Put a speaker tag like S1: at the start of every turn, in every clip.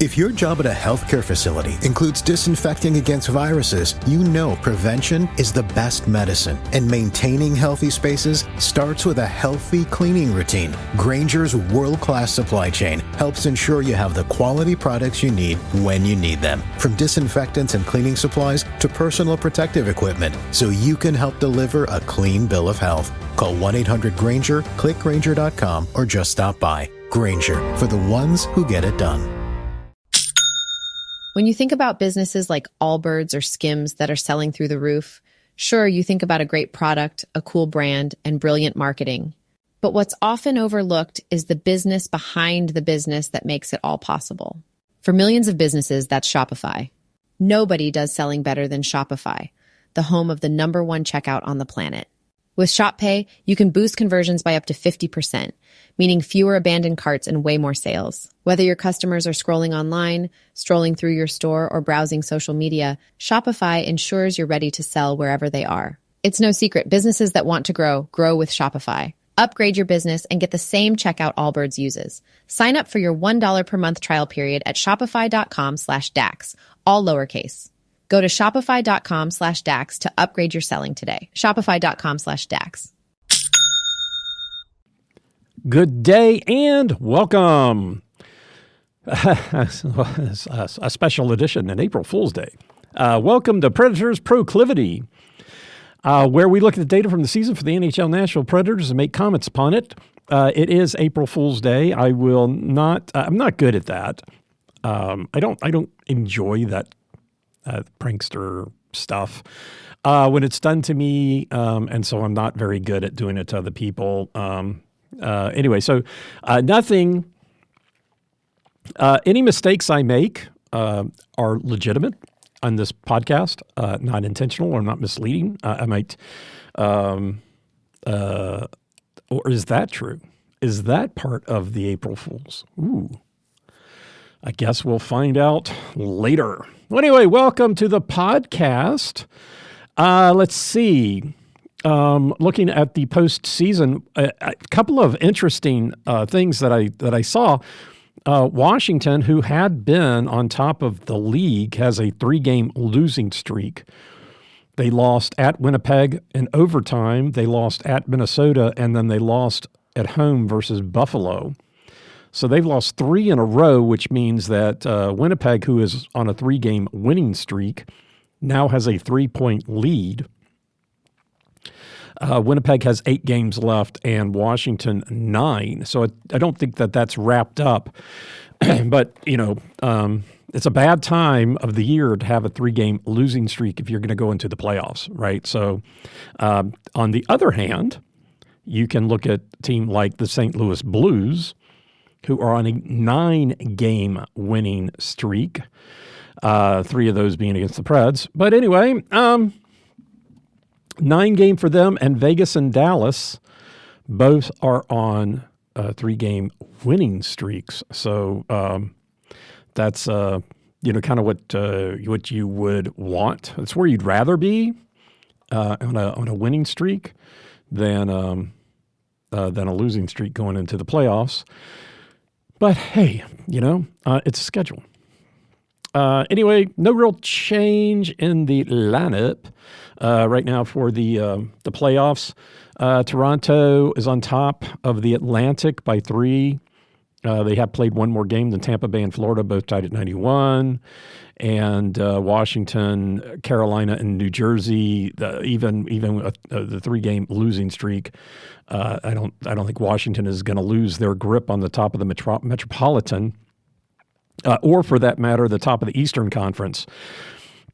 S1: If your job at a healthcare facility includes disinfecting against viruses, you know prevention is the best medicine, and maintaining healthy spaces starts with a healthy cleaning routine. Grainger's world-class supply chain helps ensure you have the quality products you need when you need them, from disinfectants and cleaning supplies to personal protective equipment, so you can help deliver a clean bill of health. Call 1-800-GRAINGER, click Grainger.com, or just stop by. Grainger, for the ones who get it done.
S2: When you think about businesses like Allbirds or Skims that are selling through the roof, sure, you think about a great product, a cool brand, and brilliant marketing. But what's often overlooked is the business behind the business that makes it all possible. For millions of businesses, that's Shopify. Nobody does selling better than Shopify, the home of the #1 checkout on the planet. With Shop Pay, you can boost conversions by up to 50%, meaning fewer abandoned carts and way more sales. Whether your customers are scrolling online, strolling through your store, or browsing social media, Shopify ensures you're ready to sell wherever they are. It's no secret, businesses that want to grow, grow with Shopify. Upgrade your business and get the same checkout Allbirds uses. Sign up for your $1 per month trial period at shopify.com/DAX, all lowercase. Go to shopify.com/DAX to upgrade your selling today. Shopify.com/DAX.
S3: Good day and welcome. A special edition, an April Fool's Day. Welcome to Predators Proclivity, where we look at the data from the season for the NHL Nashville Predators and make comments upon it. It is April Fool's Day. I'm not good at that. I don't enjoy that prankster stuff when it's done to me, and so I'm not very good at doing it to other people. Anyway, so nothing. Any mistakes I make are legitimate on this podcast, not intentional or not misleading. I might, or is that true? Is that part of the April Fools? Ooh. I guess we'll find out later. Well, anyway, welcome to the podcast. Let's see. Looking at the postseason, a couple of interesting things that I saw. Washington, who had been on top of the league, has a 3-game losing streak. They lost at Winnipeg in overtime. They lost at Minnesota, and then they lost at home versus Buffalo. So they've lost 3 in a row, which means that Winnipeg, who is on a 3-game winning streak, now has a 3-point lead. Winnipeg has 8 games left and Washington 9. So I don't think that that's wrapped up. But, it's a bad time of the year to have a 3-game losing streak if you're going to go into the playoffs, right? So on the other hand, you can look at a team like the St. Louis Blues, who are on a 9-game winning streak, 3 of those being against the Preds. But anyway, 9-game for them, and Vegas and Dallas both are on 3-game winning streaks. So that's kind of what you would want. It's where you'd rather be on a winning streak than a losing streak going into the playoffs. But hey, it's a schedule. Anyway, no real change in the lineup right now for the playoffs. Toronto is on top of the Atlantic by 3. They have played one more game than Tampa Bay and Florida, both tied at 91. And Washington, Carolina, and New Jersey, even with the 3-game losing streak, I don't think Washington is going to lose their grip on the top of the Metropolitan, or for that matter, the top of the Eastern Conference.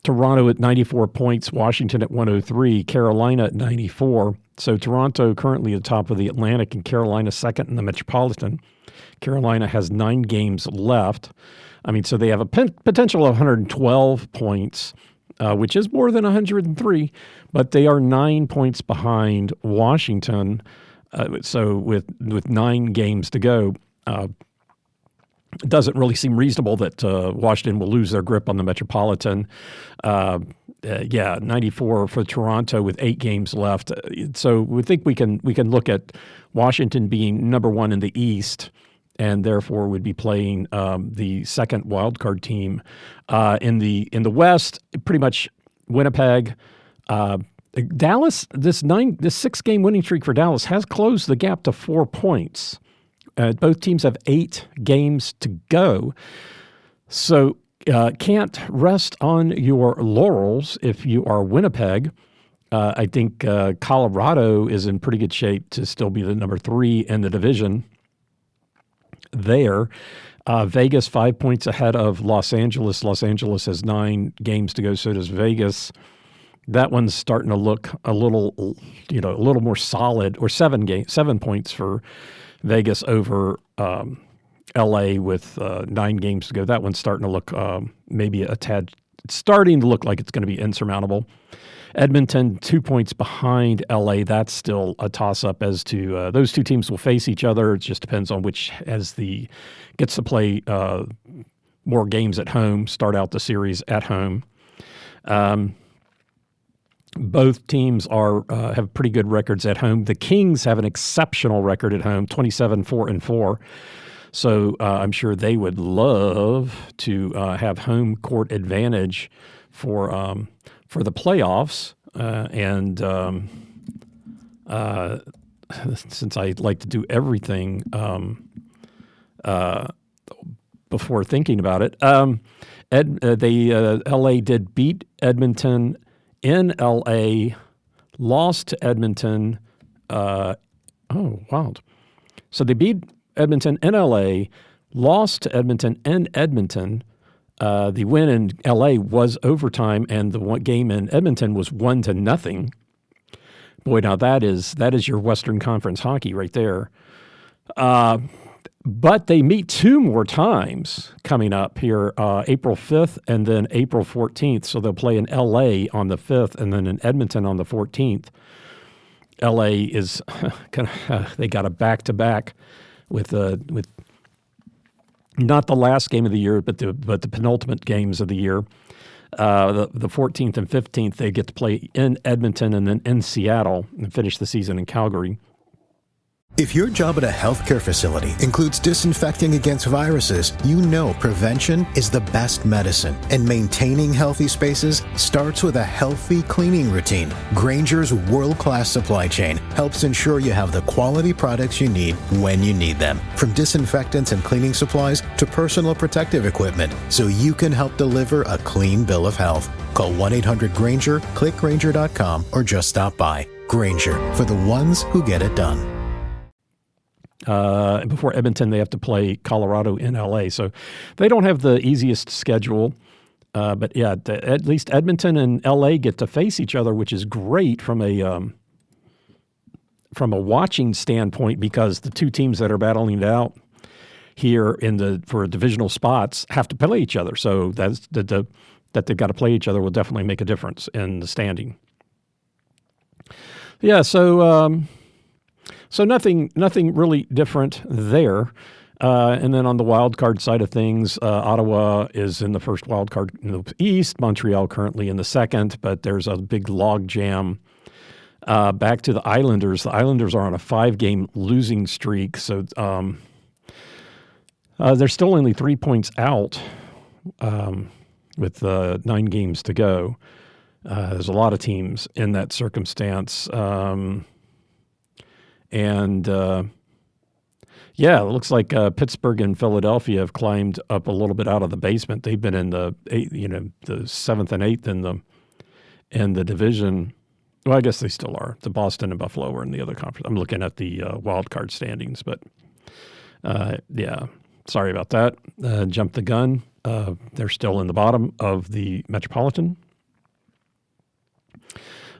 S3: Toronto at 94 points, Washington at 103, Carolina at 94. So Toronto currently at the top of the Atlantic and Carolina second in the Metropolitan. Carolina has 9 games left. So they have a potential of 112 points, which is more than 103, but they are 9 points behind Washington. So with 9 games to go, it doesn't really seem reasonable that Washington will lose their grip on the Metropolitan. 94 for Toronto with 8 games left. So we think we can look at Washington being number 1 in the East and therefore would be playing the second wildcard team. In the West, pretty much Winnipeg. Dallas, this 6-game winning streak for Dallas has closed the gap to 4 points. Both teams have 8 games to go. So can't rest on your laurels if you are Winnipeg. I think Colorado is in pretty good shape to still be the number 3 in the division there. Vegas 5 points ahead of Los Angeles. Los Angeles has 9 games to go, so does Vegas. That one's starting to look a little more solid, or 7 points for Vegas over LA with 9 games to go. That one's starting to look maybe a tad, starting to look like it's going to be insurmountable. Edmonton 2 points behind LA. That's still a toss-up as to those two teams will face each other. It just depends on which gets to play more games at home, start out the series at home. Both teams have pretty good records at home. The Kings have an exceptional record at home, 27-4-4. So I'm sure they would love to have home court advantage for the playoffs. Since I like to do everything before thinking about it, LA did beat Edmonton in LA, lost to Edmonton. Wild. So they beat Edmonton in LA, lost to Edmonton in Edmonton. The win in LA was overtime, and the one game in Edmonton was 1-0. Boy, now that is your Western Conference hockey right there. But they meet 2 more times coming up here, April 5th and then April 14th. So they'll play in LA on the 5th and then in Edmonton on the 14th. LA is they got a back-to-back with not the last game of the year, but the penultimate games of the year. The 14th and 15th, they get to play in Edmonton and then in Seattle and finish the season in Calgary.
S1: If your job at a healthcare facility includes disinfecting against viruses, you know prevention is the best medicine, and maintaining healthy spaces starts with a healthy cleaning routine. Grainger's world-class supply chain helps ensure you have the quality products you need when you need them, from disinfectants and cleaning supplies to personal protective equipment, so you can help deliver a clean bill of health. Call 1-800-GRAINGER, click Grainger.com, or just stop by. Grainger, for the ones who get it done. Before Edmonton, they have to play Colorado in LA. So they don't have the easiest schedule. But yeah, at least Edmonton and LA get to face each other, which is great from a watching standpoint, because the two teams that are battling it out here for divisional spots have to play each other. So that they've got to play each other will definitely make a difference in the standing. Yeah, So nothing really different there. And then on the wild card side of things, Ottawa is in the first wild card in the East, Montreal currently in the second, but there's a big log jam. Back to the Islanders. The Islanders are on a 5-game losing streak, so they're still only 3 points out with 9 games to go. There's a lot of teams in that circumstance. It looks like Pittsburgh and Philadelphia have climbed up a little bit out of the basement. They've been in the 7th and 8th in the division. Well, I guess they still are. The Boston and Buffalo are in the other conference. I'm looking at the wild card standings, but sorry about that. Jumped the gun. They're still in the bottom of the Metropolitan.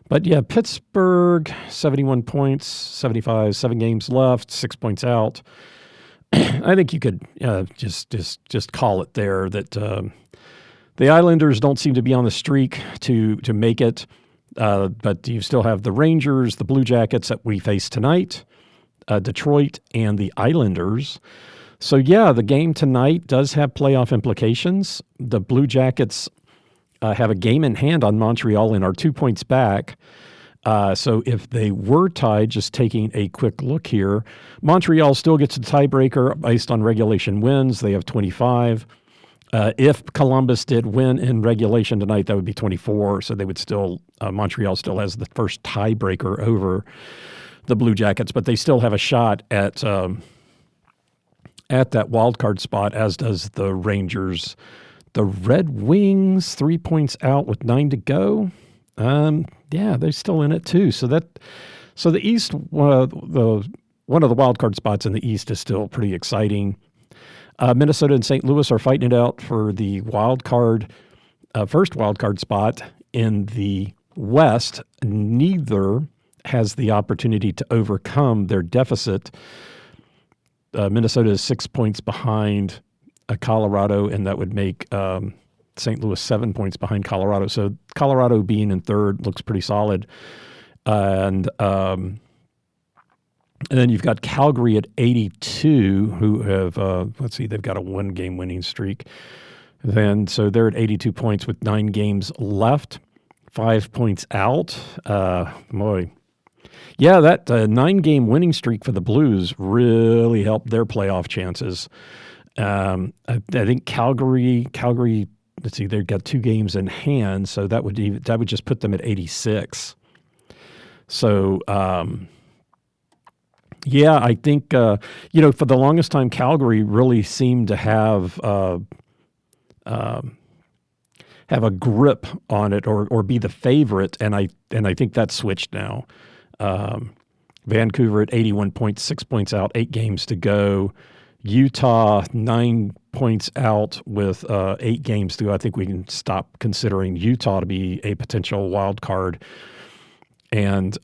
S1: But yeah, Pittsburgh, 71 points, 75, 7 games left, 6 points out. I think you could just call it there that the Islanders don't seem to be on the streak to make it. But you still have the Rangers, the Blue Jackets that we face tonight, Detroit, and the Islanders. So yeah, the game tonight does have playoff implications. The Blue Jackets have a game in hand on Montreal and are 2 points back.
S3: So if they were tied, just taking a quick look here, Montreal still gets the tiebreaker based on regulation wins. They have 25. If Columbus did win in regulation tonight, that would be 24. So they would still, Montreal still has the first tiebreaker over the Blue Jackets, but they still have a shot at that wild card spot, as does the Rangers. The Red Wings, 3 points out with 9 to go. Yeah, they're still in it too. So the East, one of the wild card spots in the East is still pretty exciting. Minnesota and St. Louis are fighting it out for the first wild card spot in the West. Neither has the opportunity to overcome their deficit. Minnesota is 6 points behind Colorado, and that would make St. Louis 7 points behind Colorado. So Colorado being in third looks pretty solid. And then you've got Calgary at 82, who have, they've got a 1-game winning streak. So they're at 82 points with 9 games left, 5 points out. Boy. Yeah, that 9-game winning streak for the Blues really helped their playoff chances. I think Calgary, let's see, they've got 2 games in hand, so that would just put them at 86. So, yeah, I think for the longest time, Calgary really seemed to have a grip on it, or be the favorite, and I think that's switched now. Vancouver at 81 points, 6 points out, 8 games to go. Utah, 9 points out with 8 games to go. I think we can stop considering Utah to be a potential wild card. And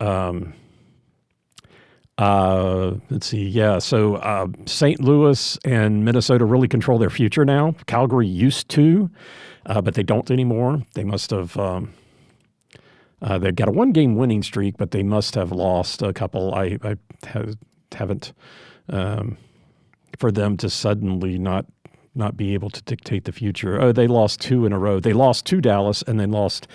S3: let's see. Yeah. So St. Louis and Minnesota really control their future now. Calgary used to, but they don't anymore. They must have, they've got a 1-game winning streak, but they must have lost a couple. I haven't, for them to suddenly not be able to dictate the future. Oh, they lost 2 in a row. They lost to Dallas and then lost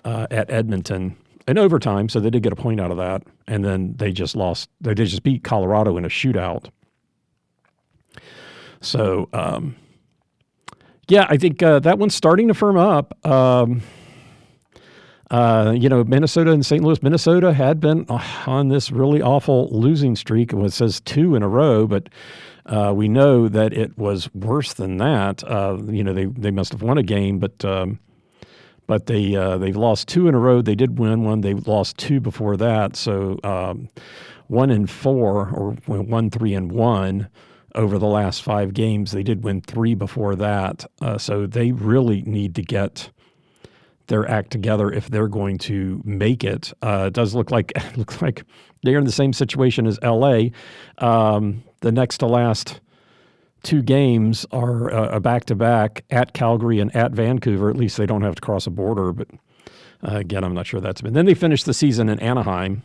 S3: at Edmonton in overtime, so they did get a point out of that. And then they just lost. They just beat Colorado in a shootout. So, yeah, I think that one's starting to firm up. Minnesota and St. Louis. Minnesota had been on this really awful losing streak. It says 2 in a row, but we know that it was worse than that. They must have won a game, but they've lost 2 in a row. They did win one. They lost 2 before that. So 1-4 or 1-3-1 over the last 5 games. They did win 3 before that. So they really need to get their act together if they're going to make it. It does looks like they're in the same situation as LA. The next to last 2 games are a back-to-back at Calgary and at Vancouver. At least they don't have to cross a border. But again, I'm not sure that's been. Then they finished the season in Anaheim.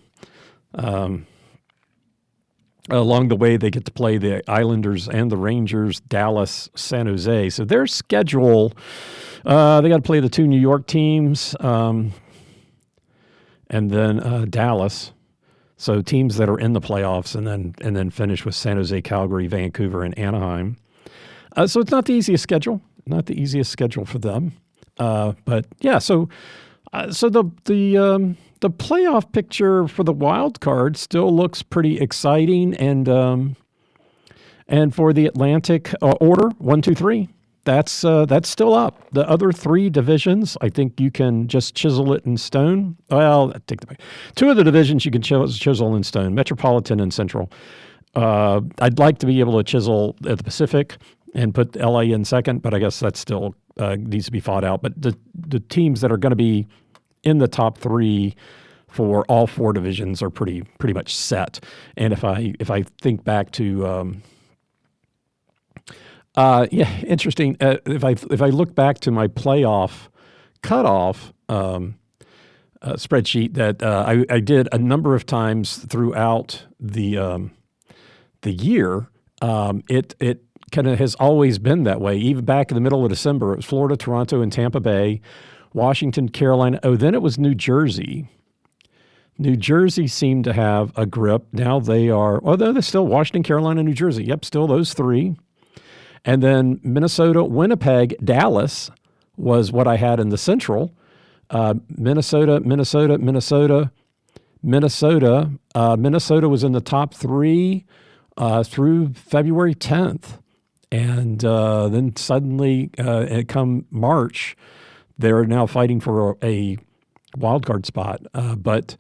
S3: Along the way, they get to play the Islanders and the Rangers, Dallas, San Jose. So their schedule, they got to play the 2 New York teams, and then Dallas. So teams that are in the playoffs, and then finish with San Jose, Calgary, Vancouver, and Anaheim. So it's not the easiest schedule. Not the easiest schedule for them. But yeah, so the playoff picture for the wild card still looks pretty exciting, and for the Atlantic order 1, 2, 3, that's still up. The other 3 divisions, I think you can just chisel it in stone. Well, take the back. 2 of the divisions you can chisel in stone: Metropolitan and Central. I'd like to be able to chisel at the Pacific and put LA in second, but I guess that still needs to be fought out. But the teams that are going to be in the top 3 for all 4 divisions are pretty much set. And if I think back to interesting. If I look back to my playoff cutoff spreadsheet that I did a number of times throughout the year, it kind of has always been that way. Even back in the middle of December, it was Florida, Toronto, and Tampa Bay, Washington, Carolina. Oh, then it was New Jersey. New Jersey seemed to have a grip. Now they are, although they're still Washington, Carolina, New Jersey. Yep, still those three. And then Minnesota, Winnipeg, Dallas was what I had in the Central. Minnesota was in the top three through February 10th. And then suddenly, come March, they're now fighting for a wild card spot. But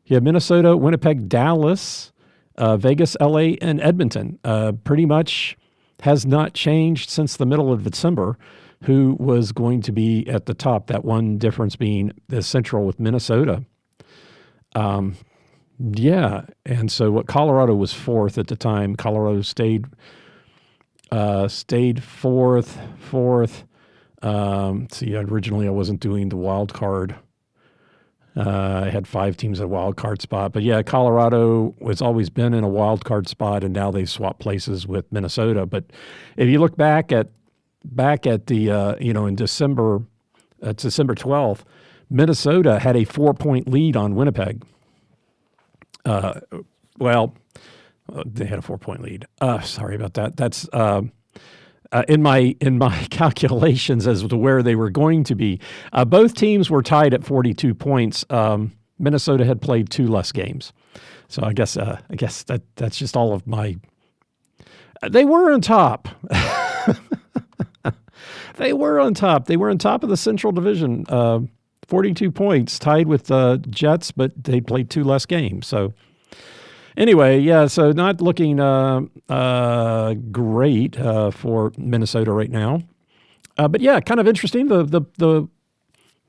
S3: yeah, Minnesota, Winnipeg, Dallas, Vegas, LA, and Edmonton pretty much has not changed since the middle of December who was going to be at the top. That one difference being the Central with Minnesota. Yeah, and so what Colorado was fourth at the time. Colorado stayed fourth. Originally I wasn't doing the wild card. I had 5 teams at a wild card spot, but yeah, Colorado has always been in a wild card spot, and now they swapped places with Minnesota. But if you look back at the in December 12th, Minnesota had a 4-point lead on Winnipeg. They had a 4-point lead. Sorry about that. That's in my calculations as to where they were going to be. Both teams were tied at 42 points. Minnesota had played 2 less games, so I guess that's just all of my. They were on top. They were on top. They were on top of the Central Division. 42 points, tied with the Jets, but they played 2 less games. So anyway, yeah, so not looking great for Minnesota right now. But yeah, kind of interesting. The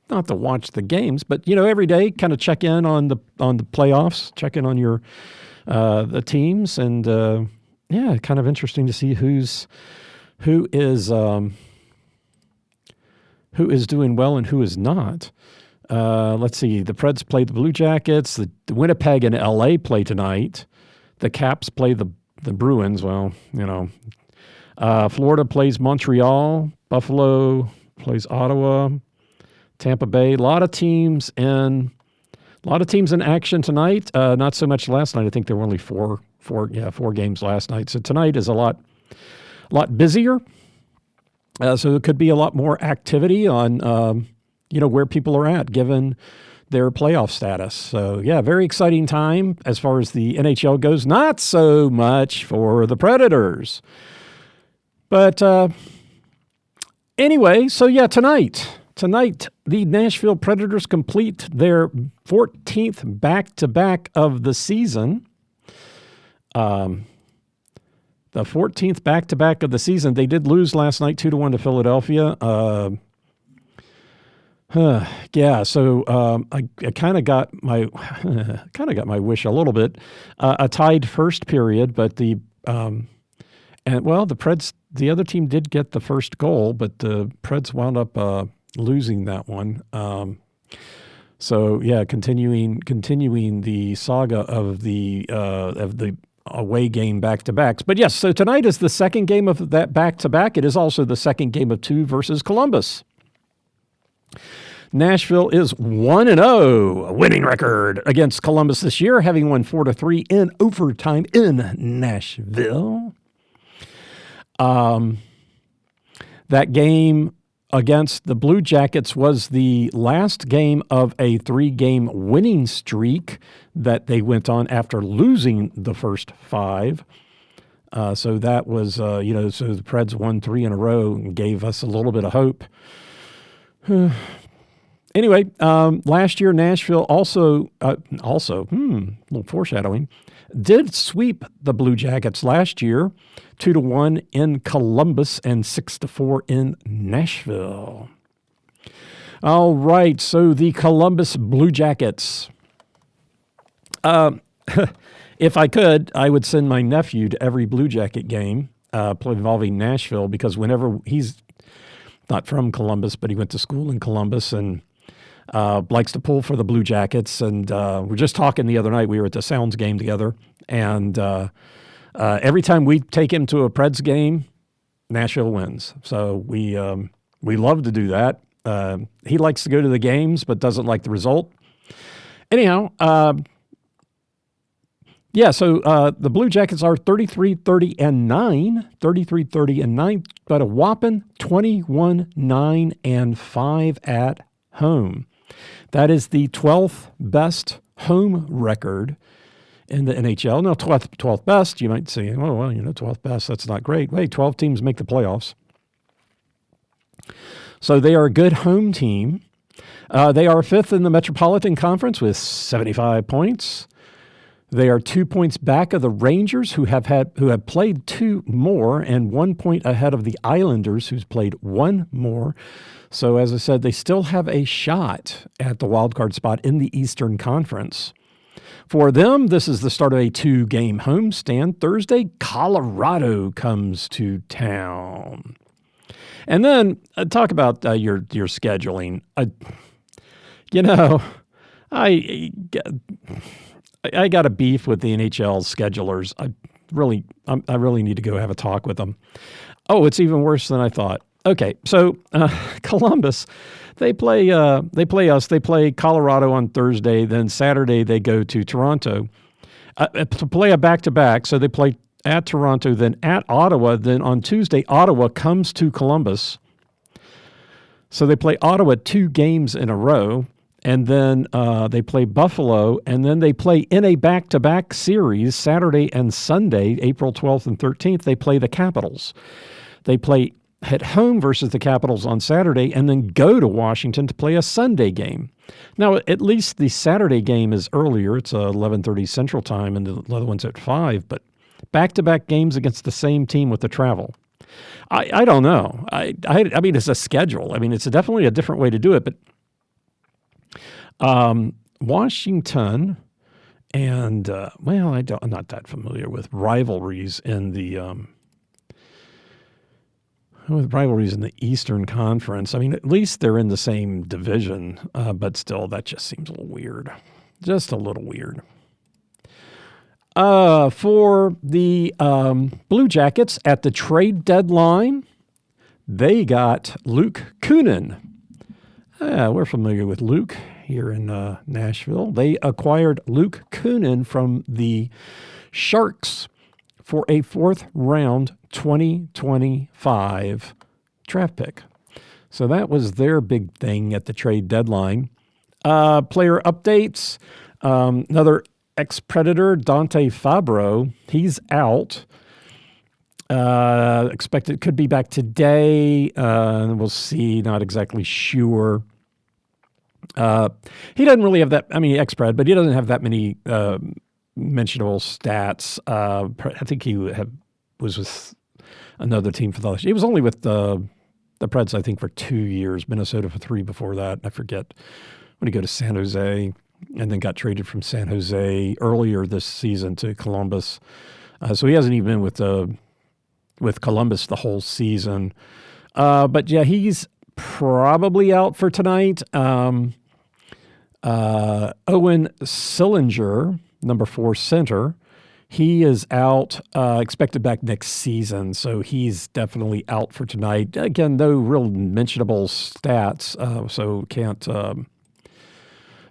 S3: not to watch the games, but every day kind of check in on the playoffs, check in on your the teams, and yeah, kind of interesting to see who is doing well and who is not. Let's see. The Preds play the Blue Jackets. The Winnipeg and LA play tonight. The Caps play the Bruins. Well, Florida plays Montreal. Buffalo plays Ottawa. Tampa Bay. A lot of teams in action tonight. Not so much last night. I think there were only four games last night. So tonight is a lot busier. So it could be a lot more activity on, where people are at given their playoff status. So, yeah, very exciting time as far as the NHL goes. Not so much for the Predators. But anyway, so yeah, tonight, the Nashville Predators complete their 14th back-to-back of the season. The 14th back-to-back of the season. They did lose last night 2-1 to Philadelphia. Yeah, so I kind of got my wish a little bit. A tied first period, but the Preds, the other team did get the first goal, but the Preds wound up losing that one. So yeah, continuing the saga of the away game back-to-backs. But yes, so tonight is the second game of that back-to-back. It is also the second game of 2 versus Columbus. Nashville is 1-0, a winning record against Columbus this year, having won 4-3 in overtime in Nashville. That game against the Blue Jackets was the last game of a 3-game winning streak that they went on after losing the first 5. So that was, so the Preds won 3 in a row and gave us a little bit of hope. Anyway, last year Nashville also, little foreshadowing, did sweep the Blue Jackets last year, 2-1 in Columbus and 6-4 in Nashville. All right, so the Columbus Blue Jackets. If I could, I would send my nephew to every Blue Jacket game involving Nashville, because whenever he's not from Columbus, but he went to school in Columbus and likes to pull for the Blue Jackets. And we're just talking the other night. We were at the Sounds game together, and every time we take him to a Preds game, Nashville wins. So we love to do that. He likes to go to the games, but doesn't like the result. Anyhow, So the Blue Jackets are 33-30-9, but a whopping 21-9-5 at home. That is the 12th best home record in the NHL. Now, 12th best, you might say, 12th best, that's not great. Wait, 12 teams make the playoffs. So they are a good home team. They are fifth in the Metropolitan Conference with 75 points. They are 2 points back of the Rangers, who have played 2 more, and 1 point ahead of the Islanders, who's played 1 more. So, as I said, they still have a shot at the wild card spot in the Eastern Conference. For them, this is the start of a 2-game homestand. Thursday, Colorado comes to town. And then talk about your scheduling. I got a beef with the NHL schedulers. I really need to go have a talk with them. Oh, it's even worse than I thought. Okay, so Columbus, they play us. They play Colorado on Thursday. Then Saturday they go to Toronto to play a back-to-back. So they play at Toronto, then at Ottawa. Then on Tuesday, Ottawa comes to Columbus. So they play Ottawa 2 games in a row. And then they play Buffalo, and then they play in a back-to-back series, Saturday and Sunday, April 12th and 13th, they play the Capitals. They play at home versus the Capitals on Saturday, and then go to Washington to play a Sunday game. Now, at least the Saturday game is earlier. It's 11:30 Central Time, and the other one's at 5, but back-to-back games against the same team with the travel. I don't know. I mean, it's a schedule. I mean, it's definitely a different way to do it, but Washington and, I'm not that familiar with rivalries in the Eastern Conference. I mean, at least they're in the same division, but still, that just seems a little weird. Just a little weird. For the Blue Jackets at the trade deadline, they got Luke Kunin. We're familiar with Luke here in Nashville. They acquired Luke Kunin from the Sharks for a 4th-round 2025 draft pick. So that was their big thing at the trade deadline. Player updates. Another ex-Predator, Dante Fabro, he's out. Expected could be back today. We'll see. Not exactly sure. He doesn't really have that. I mean, ex-Pred, but he doesn't have that many mentionable stats. I think he was with another team for the last. He was only with the Preds, I think, for 2 years. Minnesota for 3 before that. I forget when he go to San Jose, and then got traded from San Jose earlier this season to Columbus. So he hasn't even been with Columbus the whole season. But yeah, he's probably out for tonight. Owen Sillinger, number 4 center, he is out, expected back next season. So he's definitely out for tonight. Again, no real mentionable stats, so can't.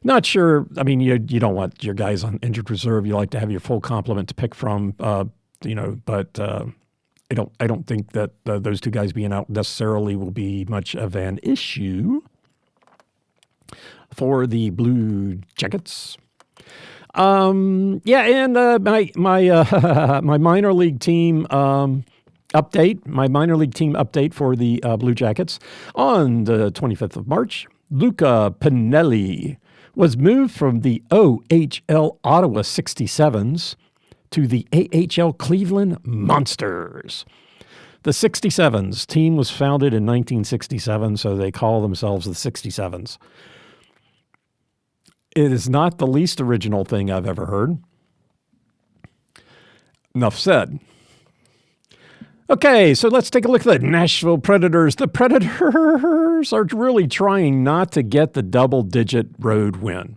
S3: Not sure. I mean, you don't want your guys on injured reserve. You like to have your full complement to pick from, but I don't think that those 2 guys being out necessarily will be much of an issue for the Blue Jackets. And my minor league team update. My minor league team update for the Blue Jackets on the 25th of March. Luca Pinelli was moved from the OHL Ottawa 67s to the AHL Cleveland Monsters. The 67s team was founded in 1967, so they call themselves the 67s. It is not the least original thing I've ever heard. Enough said. Okay, so let's take a look at the Nashville Predators. The Predators are really trying not to get the double-digit road win.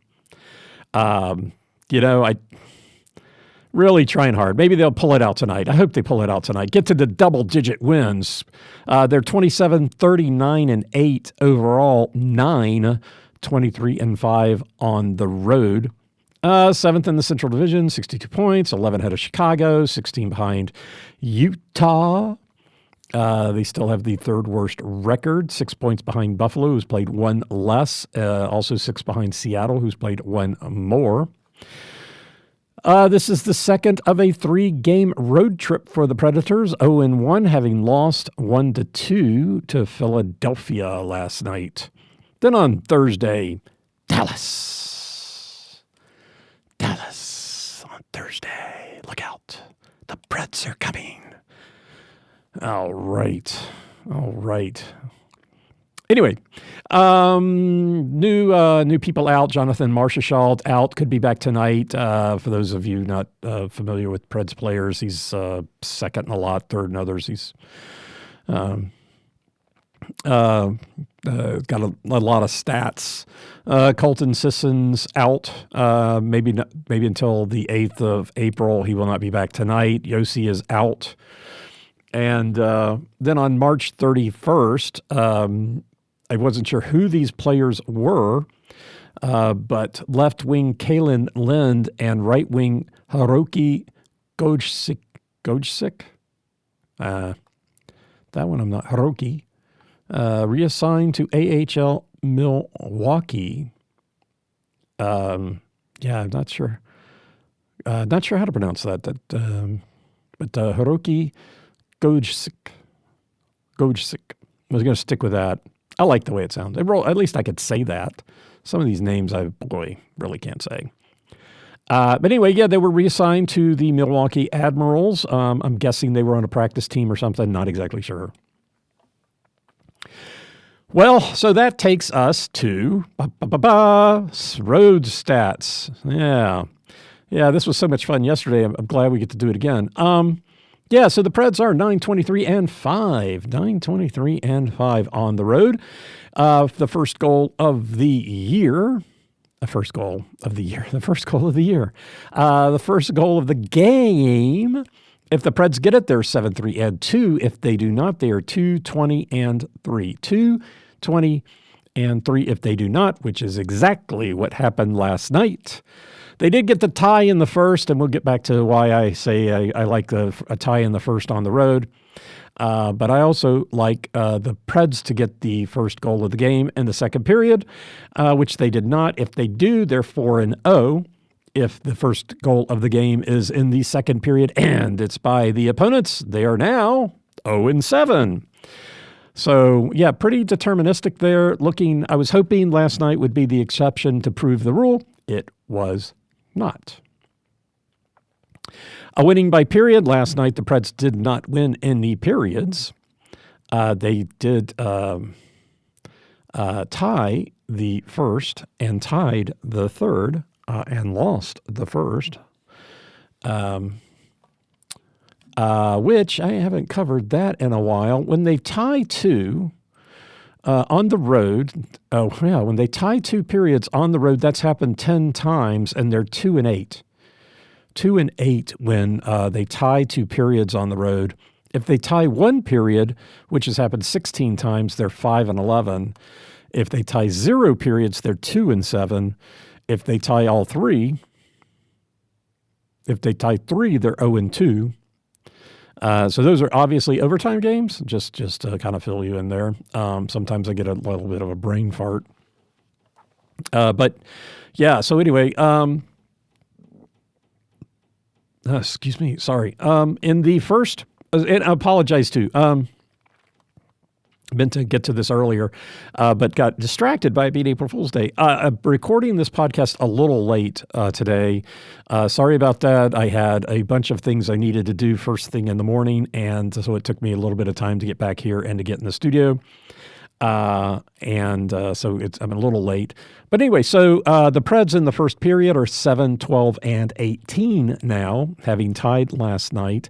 S3: Really trying hard. Maybe they'll pull it out tonight. I hope they pull it out tonight. Get to the double-digit wins. They're 27, 39, and 8 overall, 9, 23, and 5 on the road. Seventh in the Central Division, 62 points, 11 ahead of Chicago, 16 behind Utah. They still have the third worst record, 6 points behind Buffalo, who's played one less. Also 6 behind Seattle, who's played one more. This is the second of a 3-game road trip for the Predators, 0-1, having lost 1-2 to Philadelphia last night. Then on Thursday, Dallas on Thursday. Look out. The Preds are coming. All right. Anyway, new people out. Jonathan Marchessault out. Could be back tonight. For those of you not familiar with Preds players, he's second in a lot, third in others. He's got a lot of stats. Colton Sisson's out. Maybe until the 8th of April. He will not be back tonight. Yossi is out. And then on March 31st, I wasn't sure who these players were, but left wing Kalen Lind and right wing Hiroki Gojcik. That one I'm not. Hiroki. Reassigned to AHL Milwaukee. I'm not sure. Not sure how to pronounce that. But Hiroki Gojcik. I was going to stick with that. I like the way it sounds. At least I could say that. Some of these names I really can't say. But anyway, they were reassigned to the Milwaukee Admirals. I'm guessing they were on a practice team or something. Not exactly sure. Well, so that takes us to road stats. Yeah, this was so much fun yesterday. I'm glad we get to do it again. So the Preds are 9-23-5. 9-23-5 on the road. The first goal of the year. The first goal of the game. If the Preds get it, they're 7-3-2. If they do not, they are 2-20-3. 2-20-3 if they do not, which is exactly what happened last night. They did get the tie in the first, and we'll get back to why I say I like a tie in the first on the road. But I also like the Preds to get the first goal of the game in the second period, which they did not. If they do, they're 4-0. If the first goal of the game is in the second period and it's by the opponents, they are now 0-7. So, pretty deterministic there. I was hoping last night would be the exception to prove the rule. It was not. A winning by period. Last night, the Preds did not win any periods. They did tie the first and tied the third and lost the first, which I haven't covered that in a while. When they tie two on the road, when they tie two periods on the road, that's happened 10 times, and they're 2-8. 2-8 when they tie two periods on the road. If they tie one period, which has happened 16 times, they're 5-11. If they tie 0 periods, they're 2-7. If they tie all three, they're 0-2. So those are obviously overtime games, just to kind of fill you in there. Sometimes I get a little bit of a brain fart. So anyway, excuse me, sorry. In the first, and I apologize too. Meant to get to this earlier, but got distracted by it being April Fool's Day. I'm recording this podcast a little late today. Sorry about that. I had a bunch of things I needed to do first thing in the morning, and so it took me a little bit of time to get back here and to get in the studio. So I'm a little late. But anyway, so the Preds in the first period are 7-12-18 now, having tied last night.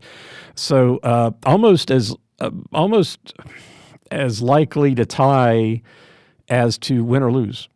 S3: So almost as likely to tie as to win or lose.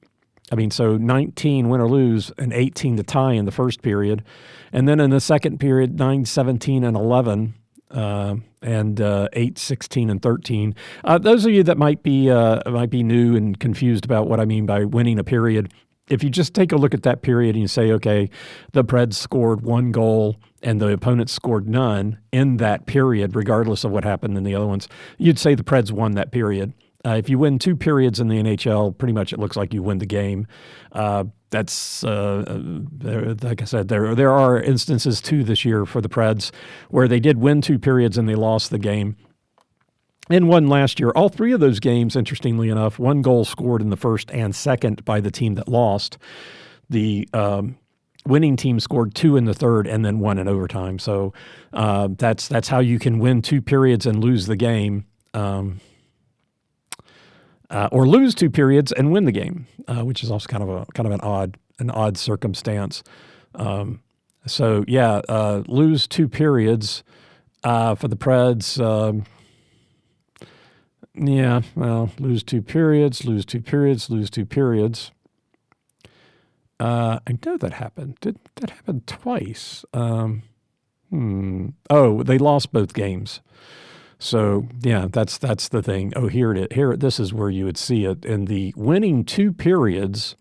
S3: I mean, so 19 win or lose and 18 to tie in the first period. And then in the second period, 9-17-11 and 8-16-13. Those of you that might be new and confused about what I mean by winning a period, if you just take a look at that period and you say, okay, the Preds scored 1 goal and the opponents scored none in that period, regardless of what happened in the other ones, you'd say the Preds won that period. If you win 2 periods in the NHL, pretty much it looks like you win the game. That's like I said, there are instances too this year for the Preds where they did win 2 periods and they lost the game. And one last year, all 3 of those games, interestingly enough, 1 goal scored in the first and second by the team that lost. The winning team scored 2 in the third and then 1 in overtime. So that's how you can win 2 periods and lose the game. Or lose 2 periods and win the game, which is also kind of an odd circumstance. Lose 2 periods for the Preds. Lose 2 periods, lose 2 periods, lose 2 periods. I know that happened. Did that happen twice? Oh, they lost both games. So, yeah, that's the thing. Oh, here it is. This is where you would see it. In the winning 2 periods,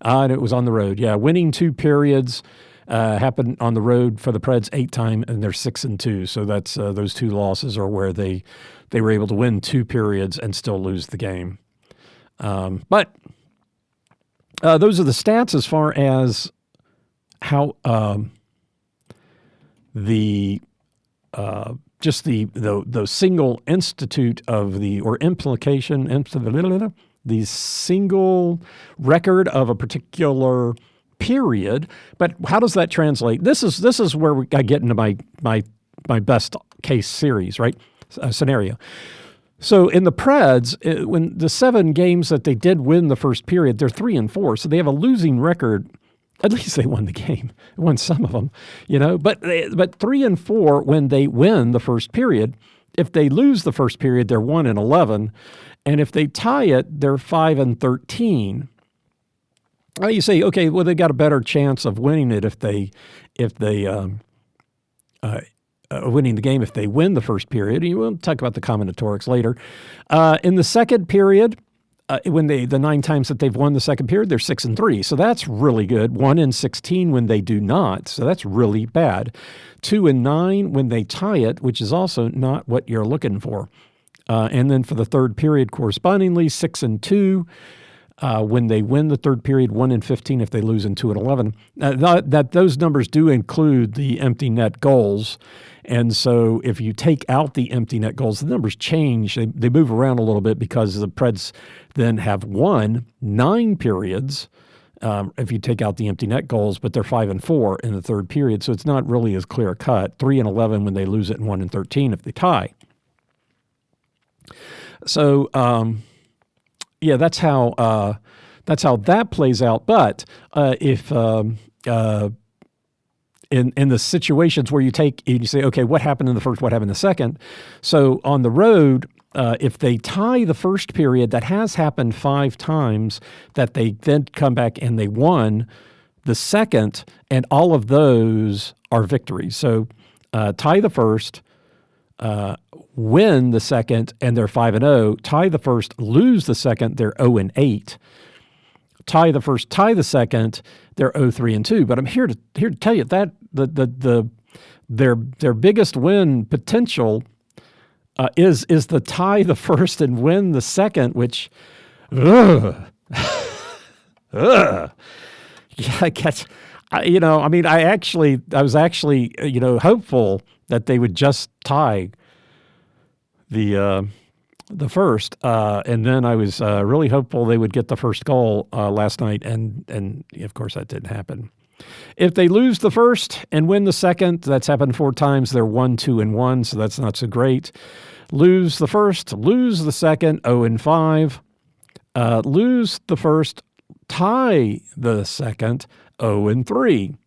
S3: and it was on the road. Yeah, winning 2 periods happened on the road for the Preds 8 times, and they're 6-2. So that's those 2 losses are where they were able to win 2 periods and still lose the game. But those are the stats as far as how the single institute of the single record of a particular period. But how does that translate? This is where I get into my best case series, right? Scenario. So in the Preds, when the 7 games that they did win the first period, they're 3-4. So they have a losing record. At least they won the game. They won some of them, But 3-4 when they win the first period. If they lose the first period, they're 1-11, and if they tie it, they're 5-13. Well, you say, okay, well, they got a better chance of winning it if they winning the game if they win the first period. We'll talk about the combinatorics later. In the second period, when the 9 times that they've won the second period, they're 6-3. So that's really good. 1-16 when they do not. So that's really bad. 2-9 when they tie it, which is also not what you're looking for. And then for the third period, correspondingly, 6-2 when they win the third period, 1-15 if they lose, and 2-11. That those numbers do include the empty net goals. And so if you take out the empty net goals, the numbers change. They move around a little bit because the Preds then have won 9 periods if you take out the empty net goals, but they're 5-4 in the third period. So it's not really as clear cut. 3-11 when they lose it, and 1-13 if they tie. So that's how that plays out. But if in the situations where you say, okay, what happened in the first, what happened in the second? So on the road, if they tie the first period, that has happened 5 times, that they then come back and they won the second, and all of those are victories. So tie the first, win the second, and they're 5-0. Tie the first, lose the second, they're 0-8. Tie the first, tie the second, they're 0-3-2. But I'm here to tell you that their biggest win potential is the tie the first and win the second, which yeah, I guess I was actually hopeful that they would just tie the first, and then I was really hopeful they would get the first goal last night, and of course that didn't happen. If they lose the first and win the second, that's happened 4 times. They're 1-2-1, so that's not so great. Lose the first, lose the second, 0-5. Lose the first, tie the second, 0-3.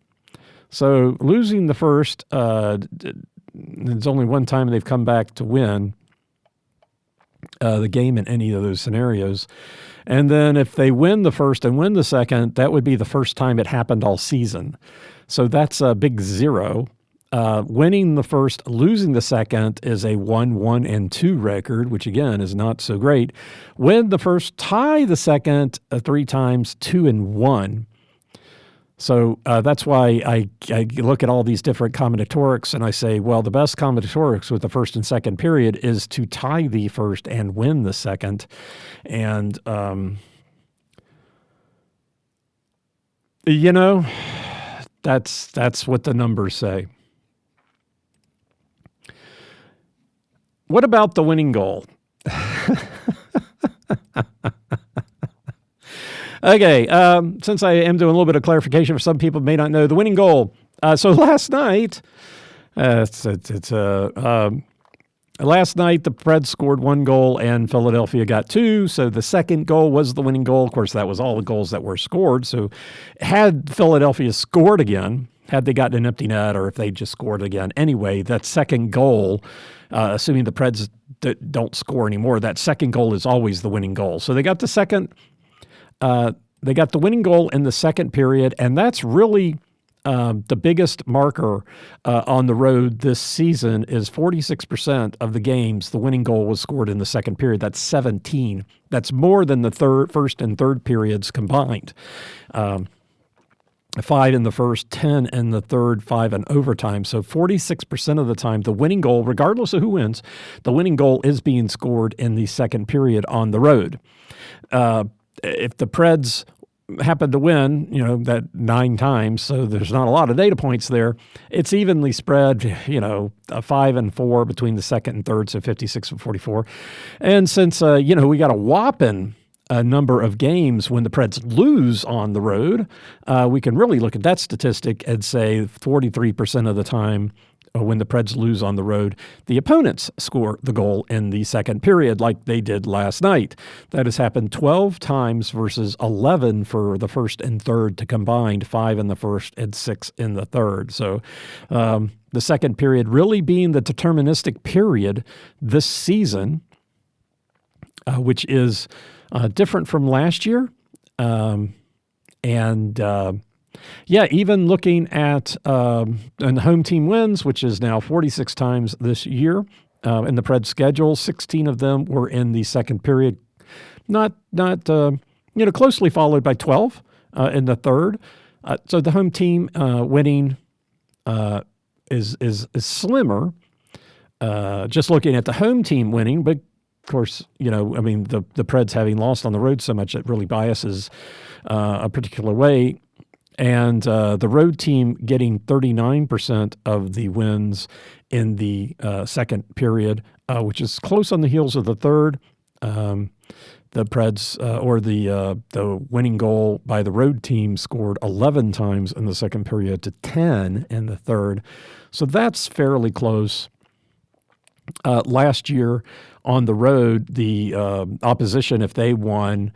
S3: So losing the first, there's only one time they've come back to win the game in any of those scenarios. And then if they win the first and win the second, that would be the first time it happened all season. So that's a big 0. Winning the first, losing the second is a 1-1-2 record, which again is not so great. Win the first, tie the second 3 times, 2-1. So that's why I look at all these different combinatorics and I say, well, the best combinatorics with the first and second period is to tie the first and win the second. And, that's what the numbers say. What about the winning goal? Okay, since I am doing a little bit of clarification for some people who may not know, the winning goal. So last night, last night the Preds scored 1 goal and Philadelphia got 2. So the second goal was the winning goal. Of course, that was all the goals that were scored. So had Philadelphia scored again, had they gotten an empty net or if they just scored again anyway, that second goal, assuming the Preds don't score anymore, that second goal is always the winning goal. So they got the second. They got the winning goal in the second period, and that's really the biggest marker on the road this season is 46% of the games, the winning goal was scored in the second period. That's 17. That's more than the first and third periods combined. 5 in the first, 10 in the third, 5 in overtime. So 46% of the time, the winning goal, regardless of who wins, the winning goal is being scored in the second period on the road. If the Preds happen to win, that 9 times, so there's not a lot of data points there, it's evenly spread, 5 and 4 between the second and third, so 56 and 44. And since, we got a whopping number of games when the Preds lose on the road, we can really look at that statistic and say 43% of the time when the Preds lose on the road, the opponents score the goal in the second period like they did last night. That has happened 12 times versus 11 for the first and third to combined, 5 in the first and 6 in the third. So the second period really being the deterministic period this season, which is different from last year. Even looking at and home team wins, which is now 46 times this year in the Preds schedule, 16 of them were in the second period, not closely followed by 12 in the third. So the home team winning is slimmer. Just looking at the home team winning, but of course, the Preds having lost on the road so much, it really biases a particular way. And the road team getting 39% of the wins in the second period, which is close on the heels of the third. The Preds or the winning goal by the road team scored 11 times in the second period to 10 in the third. So that's fairly close. Last year on the road, the opposition, if they won,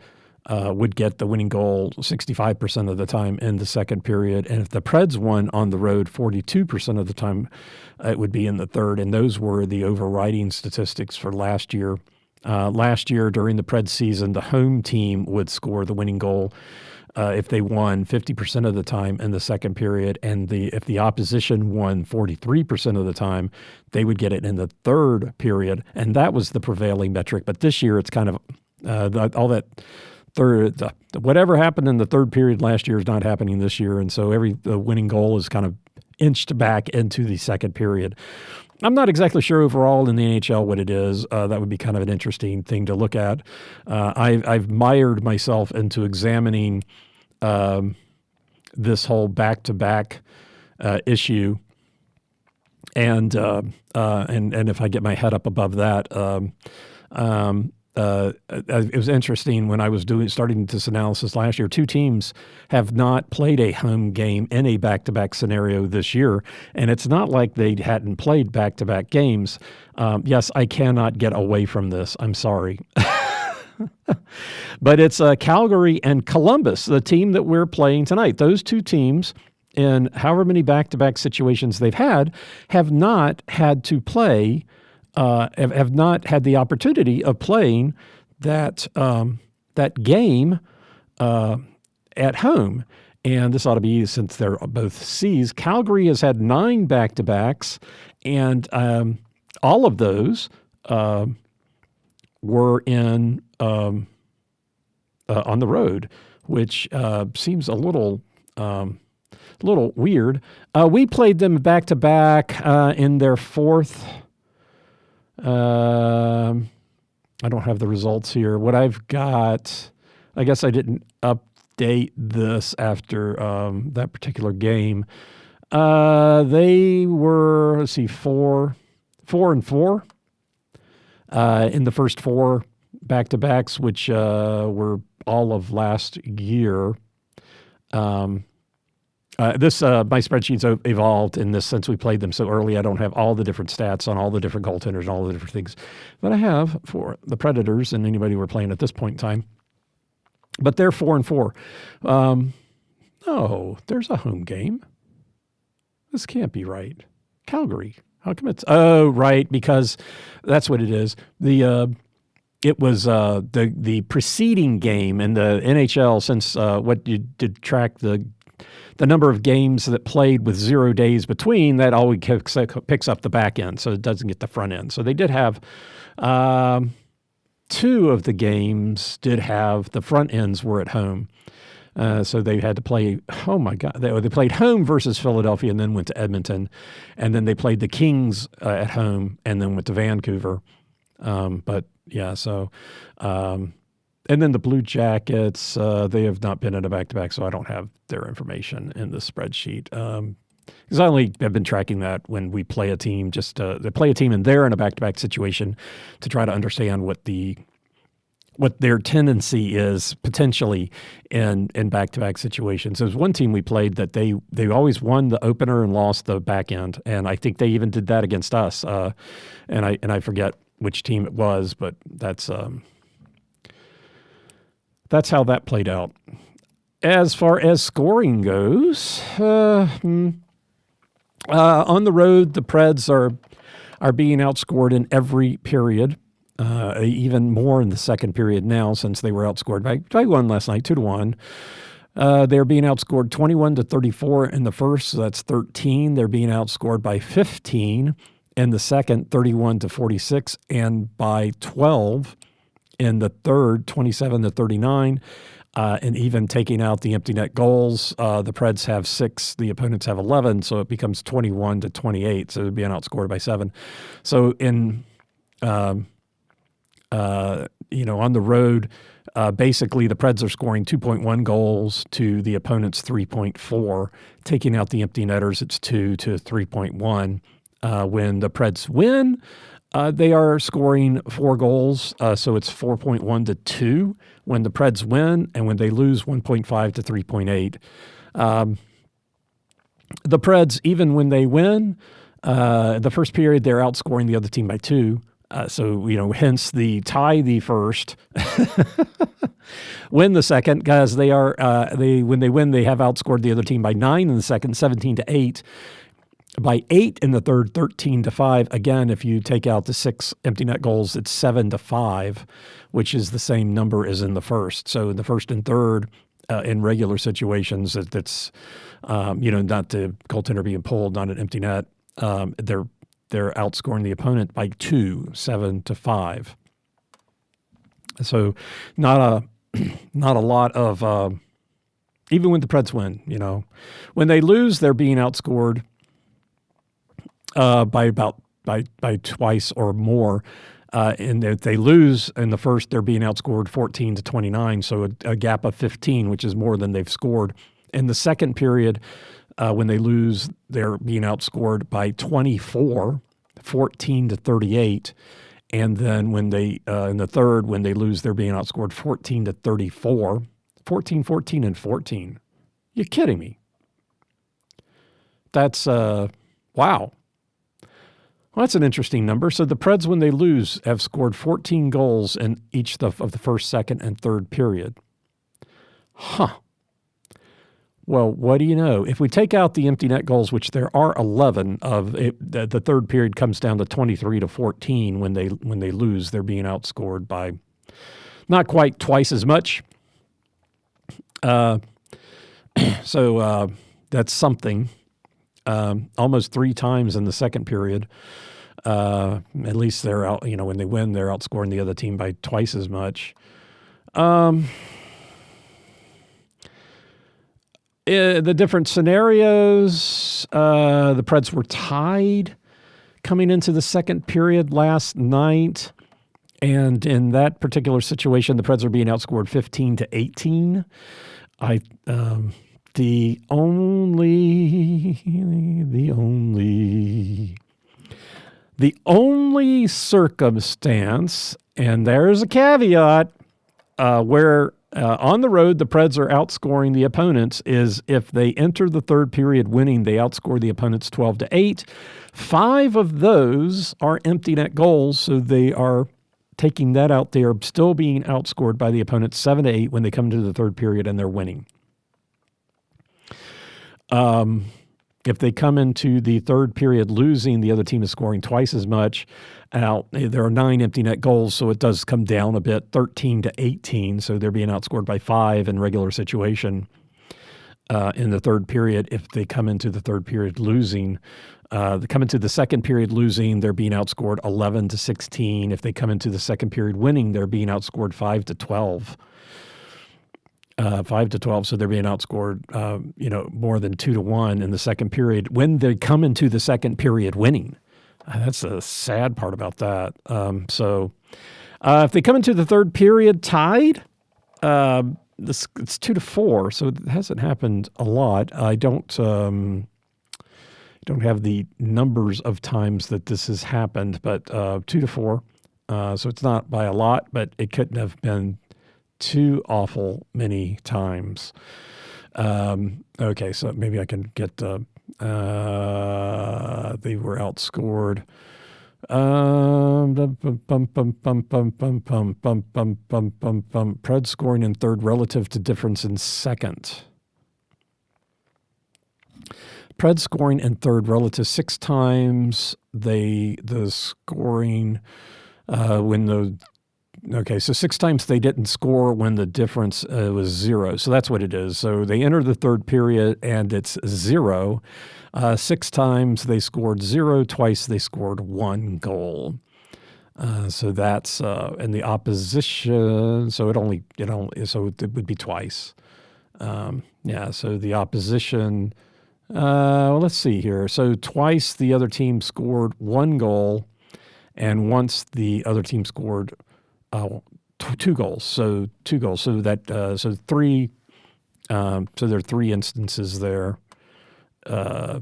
S3: would get the winning goal 65% of the time in the second period. And if the Preds won on the road 42% of the time, it would be in the third. And those were the overriding statistics for last year. Last year during the Preds season, the home team would score the winning goal if they won 50% of the time in the second period. And if the opposition won 43% of the time, they would get it in the third period. And that was the prevailing metric. But this year it's kind of all that whatever happened in the third period last year is not happening this year, and so the winning goal is kind of inched back into the second period. I'm not exactly sure overall in the NHL what it is. That would be kind of an interesting thing to look at. I've mired myself into examining this whole back-to-back issue, and if I get my head up above that. It was interesting when I was starting this analysis last year. 2 teams have not played a home game in a back-to-back scenario this year, and it's not like they hadn't played back-to-back games. Yes, I cannot get away from this. I'm sorry. But it's Calgary and Columbus, the team that we're playing tonight. Those 2 teams, in however many back-to-back situations they've had, have not had to play have not had the opportunity of playing that game at home. And this ought to be, since they're both C's, Calgary has had 9 back-to-backs, and all of those were in on the road, which seems a little weird. We played them back-to-back in their fourth. I don't have the results here. What I've got, I guess I didn't update this after that particular game. They were, let's see, 4-4 in the first 4 back-to-backs, which were all of last year. This my spreadsheet's evolved in this since we played them so early. I don't have all the different stats on all the different goaltenders and all the different things that I have for the Predators and anybody we're playing at this point in time. But they're 4-4. No, there's a home game. This can't be right. Calgary. How come it's? Oh, right, because that's what it is. It was the preceding game in the NHL. Since what you did track the number of games that played with 0 days between, that always picks up the back end, so it doesn't get the front end. So they did have 2 of the games did have the front ends were at home. So they had to play, oh my God, they played home versus Philadelphia and then went to Edmonton. And then they played the Kings at home and then went to Vancouver. But yeah, so, and then the Blue Jackets, they have not been in a back-to-back, so I don't have their information in the spreadsheet. Because I only have been tracking that when we play a team, just they play a team and they're in a back-to-back situation to try to understand what their tendency is potentially in back-to-back situations. There's one team we played that they always won the opener and lost the back end, and I think they even did that against us. And I forget which team it was, but that's how that played out. As far as scoring goes, on the road, the Preds are being outscored in every period. Even more in the second period now, since they were outscored by 1 last night, 2-1. They're being outscored 21-34 in the first, so that's 13. They're being outscored by 15 in the second, 31-46, and by 12 in the third, 27-39. And even taking out the empty net goals, the Preds have 6, the opponents have 11, so it becomes 21-28. So they're being outscored by 7. So in on the road, basically the Preds are scoring 2.1 goals to the opponent's 3.4. Taking out the empty netters, it's 2 to 3.1. When the Preds win, they are scoring 4 goals, so it's 4.1 to 2 when the Preds win, and when they lose, 1.5 to 3.8. The Preds, even when they win, the first period, they're outscoring the other team by 2. So, hence the tie the first, win the second, guys. When they win, they have outscored the other team by 9 in the second, 17-8, by 8 in the third, 13-5. Again, if you take out the 6 empty net goals, it's 7-5, which is the same number as in the first. So in the first and third, in regular situations, it's not the goaltender being pulled, not an empty net. They're outscoring the opponent by 2, 7-5. So not a lot of even when the Preds win, when they lose, they're being outscored by twice or more. And if they lose in the first, they're being outscored 14-29, so a gap of 15, which is more than they've scored. In the second period, when they lose, they're being outscored by 24, 14-38. And then when they in the third, when they lose, they're being outscored 14-34, 14, 14, and 14. You're kidding me. That's, wow. Well, that's an interesting number. So the Preds, when they lose, have scored 14 goals in each of the first, second, and third period. Huh. Well, what do you know? If we take out the empty net goals, which there are 11 of it, the third period comes down to 23-14 when they lose. They're being outscored by not quite twice as much. So that's something. Almost 3 times in the second period. At least they're out. When they win, they're outscoring the other team by twice as much. The different scenarios. The Preds were tied coming into the second period last night. And in that particular situation, the Preds are being outscored 15-18. The only circumstance, and there's a caveat, where on the road the Preds are outscoring the opponents is if they enter the third period winning, they outscore the opponents 12-8. 5 of those are empty net goals, so they are taking that out. They are still being outscored by the opponents 7-8 when they come to the third period and they're winning. If they come into the third period losing, the other team is scoring twice as much. Now, there are 9 empty net goals, so it does come down a bit, 13-18. So they're being outscored by 5 in regular situation in the third period. If they come into the third period losing, they come into the second period losing, they're being outscored 11-16. If they come into the second period winning, they're being outscored 5-12. 5-12, so they're being outscored, more than 2-1 in the second period when they come into the second period winning. That's the sad part about that. If they come into the third period tied, it's 2-4, so it hasn't happened a lot. I don't have the numbers of times that this has happened, but 2-4. So it's not by a lot, but it couldn't have been too awful many times. Okay, so maybe I can get they were outscored. Preds scoring in third relative to difference in second. Preds scoring in third relative 6 times. The scoring so 6 times they didn't score when the difference was 0. So that's what it is. So they enter the third period and it's 0. 6 times they scored 0. Twice they scored 1 goal. So that's in the opposition. So it would be twice. So the opposition. Let's see here. So twice the other team scored 1 goal, and once the other team scored 2 goals. So 2 goals. So that 3. So there are 3 instances there. So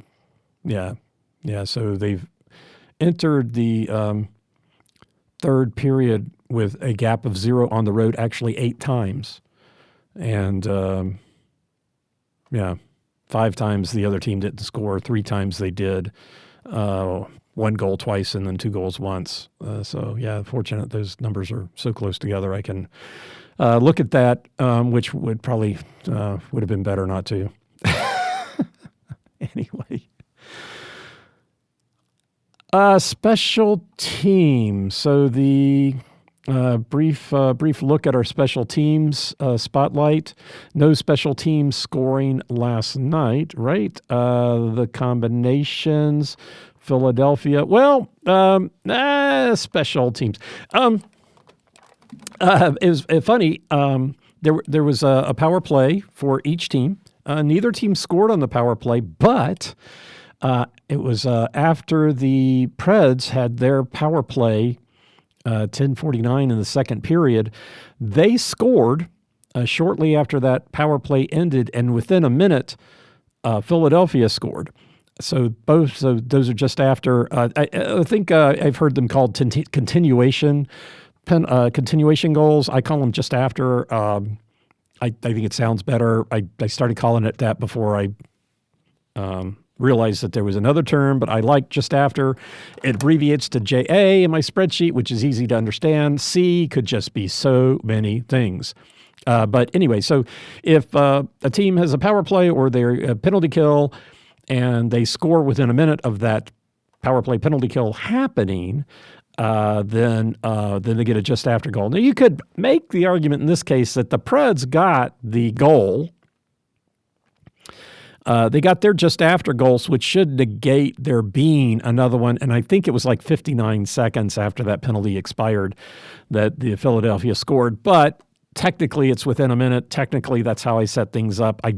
S3: they've entered the third period with a gap of 0 on the road, actually 8 times, and 5 times the other team didn't score. 3 times they did. 1 goal twice and then 2 goals once. Fortunate those numbers are so close together. I can look at that, which would probably would have been better not to. Anyway. Special teams. So the brief look at our special teams spotlight. No special teams scoring last night, right? The combinations. Philadelphia. Special teams. It was funny. There was a power play for each team. Neither team scored on the power play, but it was after the Preds had their power play, 10:49 in the second period. They scored shortly after that power play ended, and within a minute, Philadelphia scored. So those are just after. I think I've heard them called continuation goals. I call them just after. I think it sounds better. I started calling it that before I realized that there was another term, but I like just after. It abbreviates to JA in my spreadsheet, which is easy to understand. C could just be so many things. But anyway, so if a team has a power play or their penalty kill, and they score within a minute of that power play penalty kill happening, then they get a just after goal. Now, you could make the argument in this case that the Preds got the goal They got their just after goals, which should negate there being another one. And I think it was like 59 seconds after that penalty expired that the Philadelphia scored. But technically, it's within a minute. Technically, that's how I set things up. I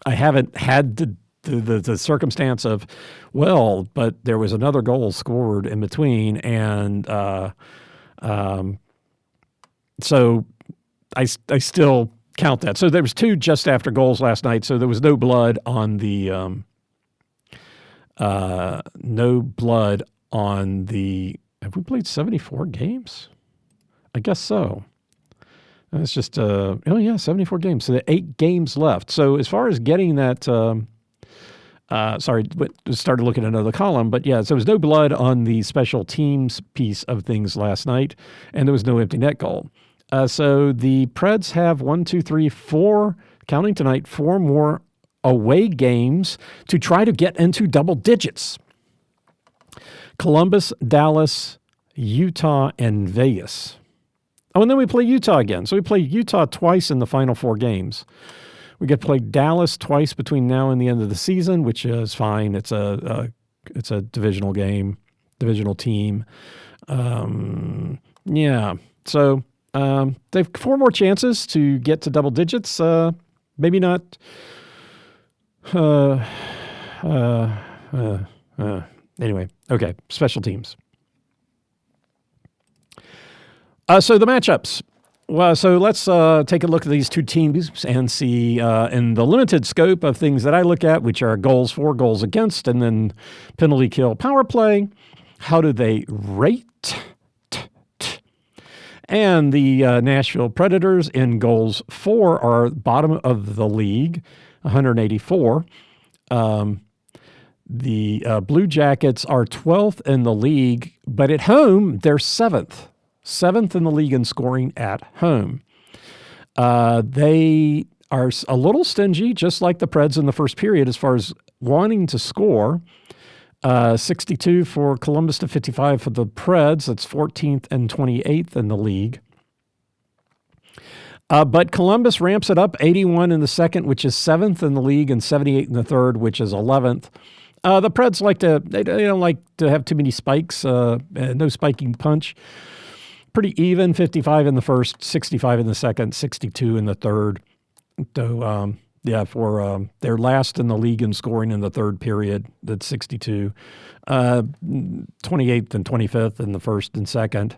S3: haven't had the circumstance of, well, but there was another goal scored in between. And so I still count that. So there was 2 just after goals last night. So there was no blood on the Have we played 74 games? I guess so. It's just 74 games. So there are 8 games left. So as far as getting that, started looking at another column, but yeah, so there was no blood on the special teams piece of things last night, and there was no empty net goal. So the Preds have 4, counting tonight, 4 more away games to try to get into double digits. Columbus, Dallas, Utah, and Vegas. Oh, and then we play Utah again. So we play Utah twice in the final 4 games. We get to play Dallas twice between now and the end of the season, which is fine. It's a divisional game, divisional team. So they've 4 more chances to get to double digits. Maybe not. Anyway, okay. Special teams. So the matchups. Well, so let's take a look at these 2 teams and see in the limited scope of things that I look at, which are goals for, goals against, and then penalty kill, power play. How do they rate? And the Nashville Predators in goals for are bottom of the league, 184. The Blue Jackets are 12th in the league, but at home, they're 7th. 7th in the league in scoring at home. They are a little stingy, just like the Preds in the first period, as far as wanting to score. 62 for Columbus to 55 for the Preds. That's 14th and 28th in the league. But Columbus ramps it up, 81 in the second, which is 7th in the league, and 78 in the third, which is 11th. The Preds they don't like to have too many spikes, no spiking punch. Pretty even, 55 in the first, 65 in the second, 62 in the third. So, they're last in the league in scoring in the third period. That's 62. 28th and 25th in the first and second.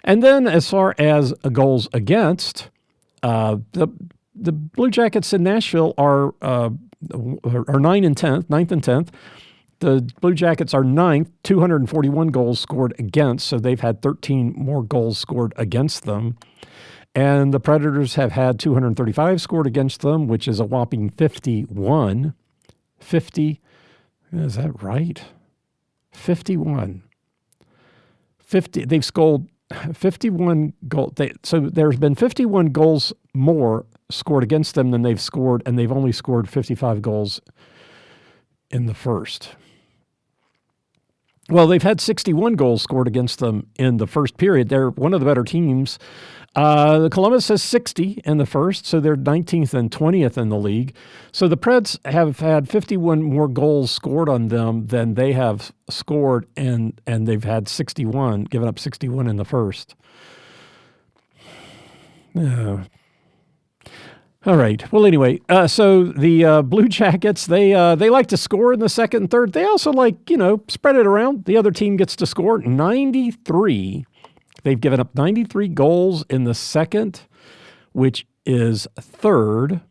S3: And then as far as goals against, the Blue Jackets in Nashville are 9th and 10th. The Blue Jackets are 9th, 241 goals scored against, so they've had 13 more goals scored against them. And the Predators have had 235 scored against them, which is a whopping 51. 50, is that right? 51. 50, they've scored 51 goals. So there's been 51 goals more scored against them than they've scored, and they've only scored 55 goals in the first. Well, they've had 61 goals scored against them in the first period. They're one of the better teams. The Columbus has 60 in the first, so they're 19th and 20th in the league. So the Preds have had 51 more goals scored on them than they have scored, and they've had 61, given up 61 in the first. All right. Well, anyway, so the Blue Jackets, they like to score in the second and third. They also like, spread it around. The other team gets to score 93. They've given up 93 goals in the second, which is third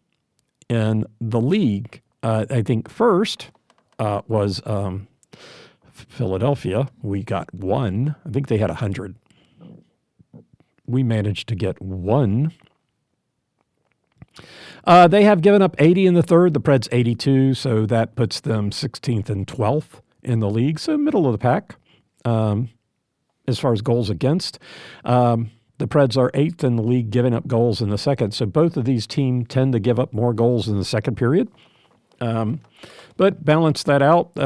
S3: in the league. I think first was Philadelphia. We got 1. I think they had 100. We managed to get 1. They have given up 80 in the third, the Preds 82, so that puts them 16th and 12th in the league, so middle of the pack as far as goals against. The Preds are 8th in the league, giving up goals in the second, so both of these teams tend to give up more goals in the second period. But balance that out,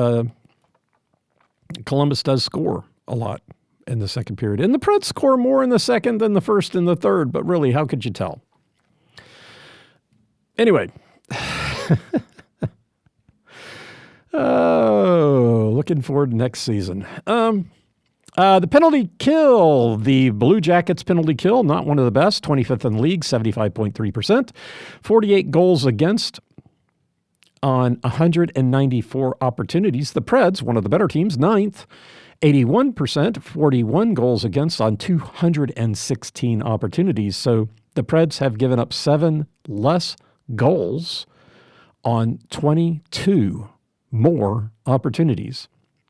S3: Columbus does score a lot in the second period, and the Preds score more in the second than the first and the third, but really, how could you tell? Anyway, Oh, looking forward to next season. The penalty kill, the Blue Jackets penalty kill, not one of the best, 25th in the league, 75.3%, 48 goals against on 194 opportunities. The Preds, one of the better teams, 9th, 81%, 41 goals against on 216 opportunities. So the Preds have given up 7 less goals on 22 more opportunities.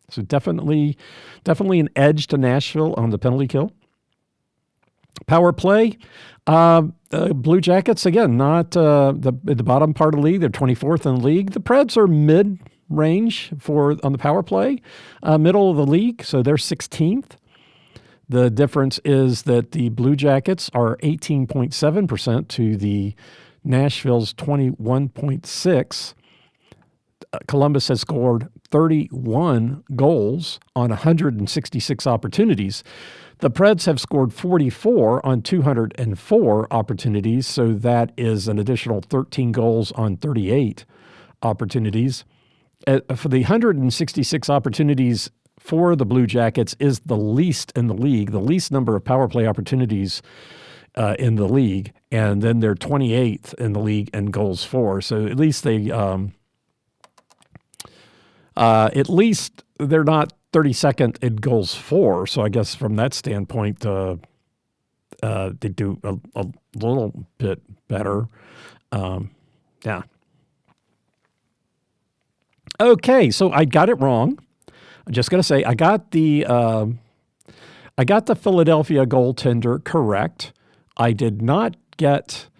S3: So definitely an edge to Nashville on the penalty kill. Power play, Blue Jackets, again, not the bottom part of the league. They're 24th in the league. The Preds are mid-range on the power play, middle of the league, so they're 16th. The difference is that the Blue Jackets are 18.7% to the Nashville's 21.6%. Columbus has scored 31 goals on 166 opportunities. The Preds have scored 44 on 204 opportunities, so that is an additional 13 goals on 38 opportunities. For the 166 opportunities for the Blue Jackets is the least in the league, the least number of power play opportunities in the league, and then they're 28th in the league in goals for. So at least they're not 32nd in goals for. So I guess from that standpoint, they do a little bit better. Yeah. Okay, so I got it wrong. I'm just gonna say I got the Philadelphia goaltender correct. I did not pick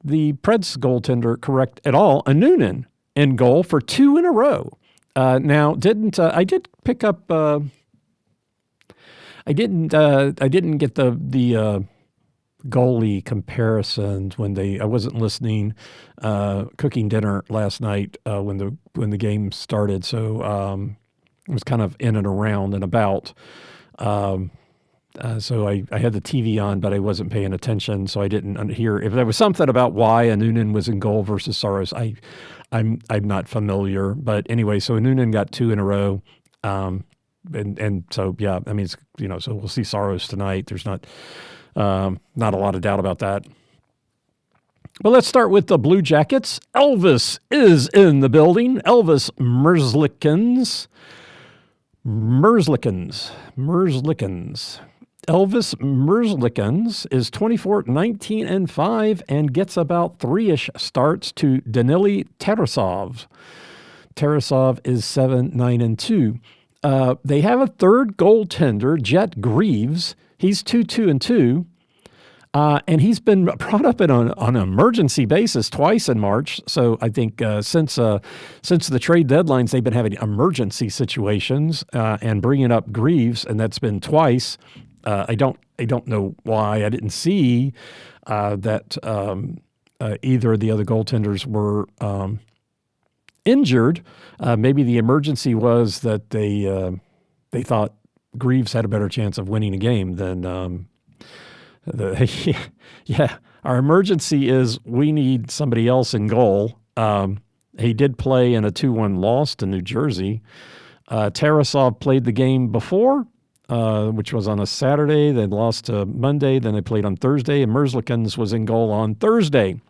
S3: the Preds goaltender correct at all. Noonan in goal for 2 in a row. Now, I did pick up? I didn't get the goalie comparisons when I wasn't listening, cooking dinner last night when the game started. So it was kind of in and around and about. So I had the TV on, but I wasn't paying attention, so I didn't hear if there was something about why Noonan was in goal versus Saros. I'm not familiar, but anyway, so Noonan got 2 in a row, and so yeah, I mean, so we'll see Saros tonight. There's not a lot of doubt about that. Well, let's start with the Blue Jackets. Elvis is in the building. Elvis Merzlikins. Elvis Merzlikins is 24, 19, and 5, and gets about 3-ish starts to Danily Tarasov. Tarasov is 7, 9, and 2. They have a third goaltender, Jet Greaves. He's 2, 2, and 2. And he's been brought up on an emergency basis twice in March. So I think since the trade deadlines, they've been having emergency situations and bringing up Greaves, and that's been twice. I don't know why. I didn't see that either of the other goaltenders were injured. Maybe the emergency was that they thought Greaves had a better chance of winning a game than. Our emergency is we need somebody else in goal. He did play in a 2-1 loss to New Jersey. Tarasov played the game before, which was on a Saturday. They lost to Monday. Then they played on Thursday, and Merzlikins was in goal on Thursday.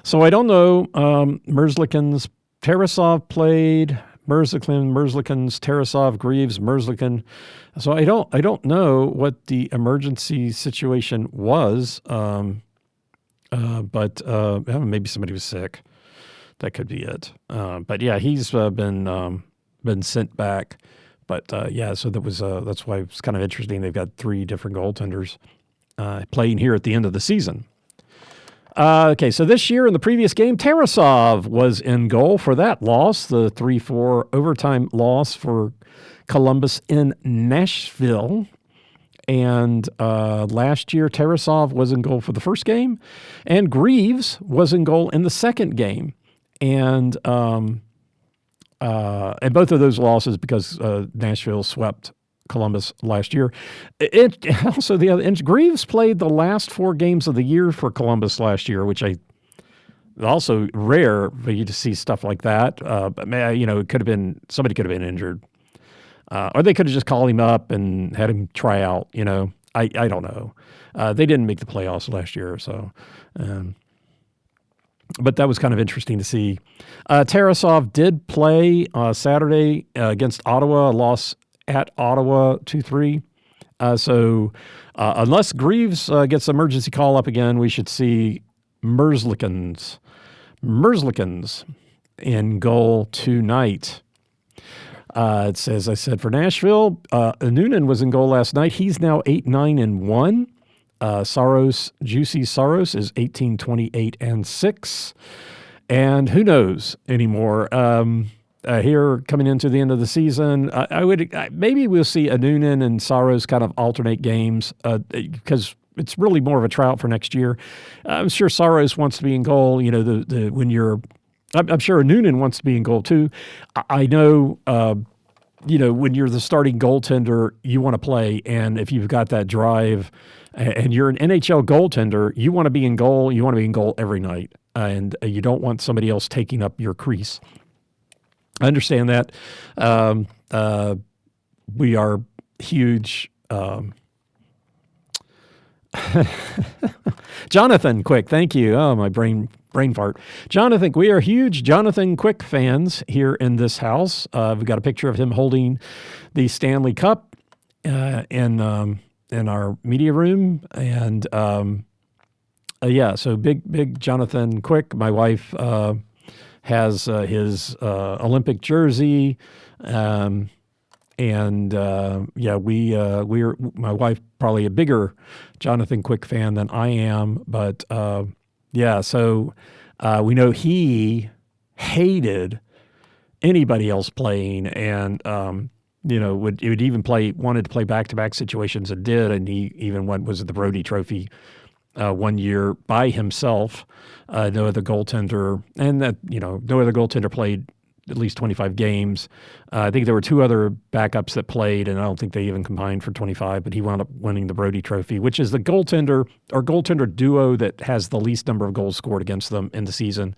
S3: So I don't know. Merzlikins, Tarasov played. Merzlikins, Tarasov, Greaves, Merzlikin. So I don't know what the emergency situation was, but maybe somebody was sick. That could be it. But yeah, he's been sent back. But so that's why it's kind of interesting. They've got 3 different goaltenders playing here at the end of the season. Okay, so this year in the previous game, Tarasov was in goal for that loss, the 3-4 overtime loss for Columbus in Nashville. And last year, Tarasov was in goal for the first game, and Greaves was in goal in the second game. And both of those losses because Nashville swept Columbus last year. And Greaves played the last 4 games of the year for Columbus last year, which I also rare for you to see stuff like that. But it could have been somebody could have been injured, or they could have just called him up and had him try out. I don't know. They didn't make the playoffs last year, so. But that was kind of interesting to see. Tarasov did play Saturday against Ottawa, a loss at Ottawa 2-3. So unless Greaves gets emergency call up again, we should see Merzlikins in goal tonight. It says, I said, for Nashville, Noonan was in goal last night. He's now 8-9-1. Juicy Saros is 18-28-6. And who knows anymore? Here coming into the end of the season, maybe we'll see a Noonan and Saros kind of alternate games because it's really more of a tryout for next year. I'm sure Saros wants to be in goal. I'm sure Noonan wants to be in goal too. I know, when you're the starting goaltender, you want to play, and if you've got that drive, and you're an NHL goaltender, you want to be in goal. You want to be in goal every night, and you don't want somebody else taking up your crease. I understand that. We are huge. Jonathan Quick, thank you. Oh, my brain fart. Jonathan, we are huge Jonathan Quick fans here in this house. We've got a picture of him holding the Stanley Cup in our media room, and so big Jonathan Quick. My wife has his Olympic jersey, we're my wife probably a bigger Jonathan Quick fan than I am, but so we know he hated anybody else playing, and would even wanted to play back-to-back situations and did, and he even was at the Brody Trophy 1 year by himself. No other goaltender, and no other goaltender played at least 25 games. I think there were two other backups that played, and I don't think they even combined for 25, but he wound up winning the Brody Trophy, which is the goaltender duo that has the least number of goals scored against them in the season.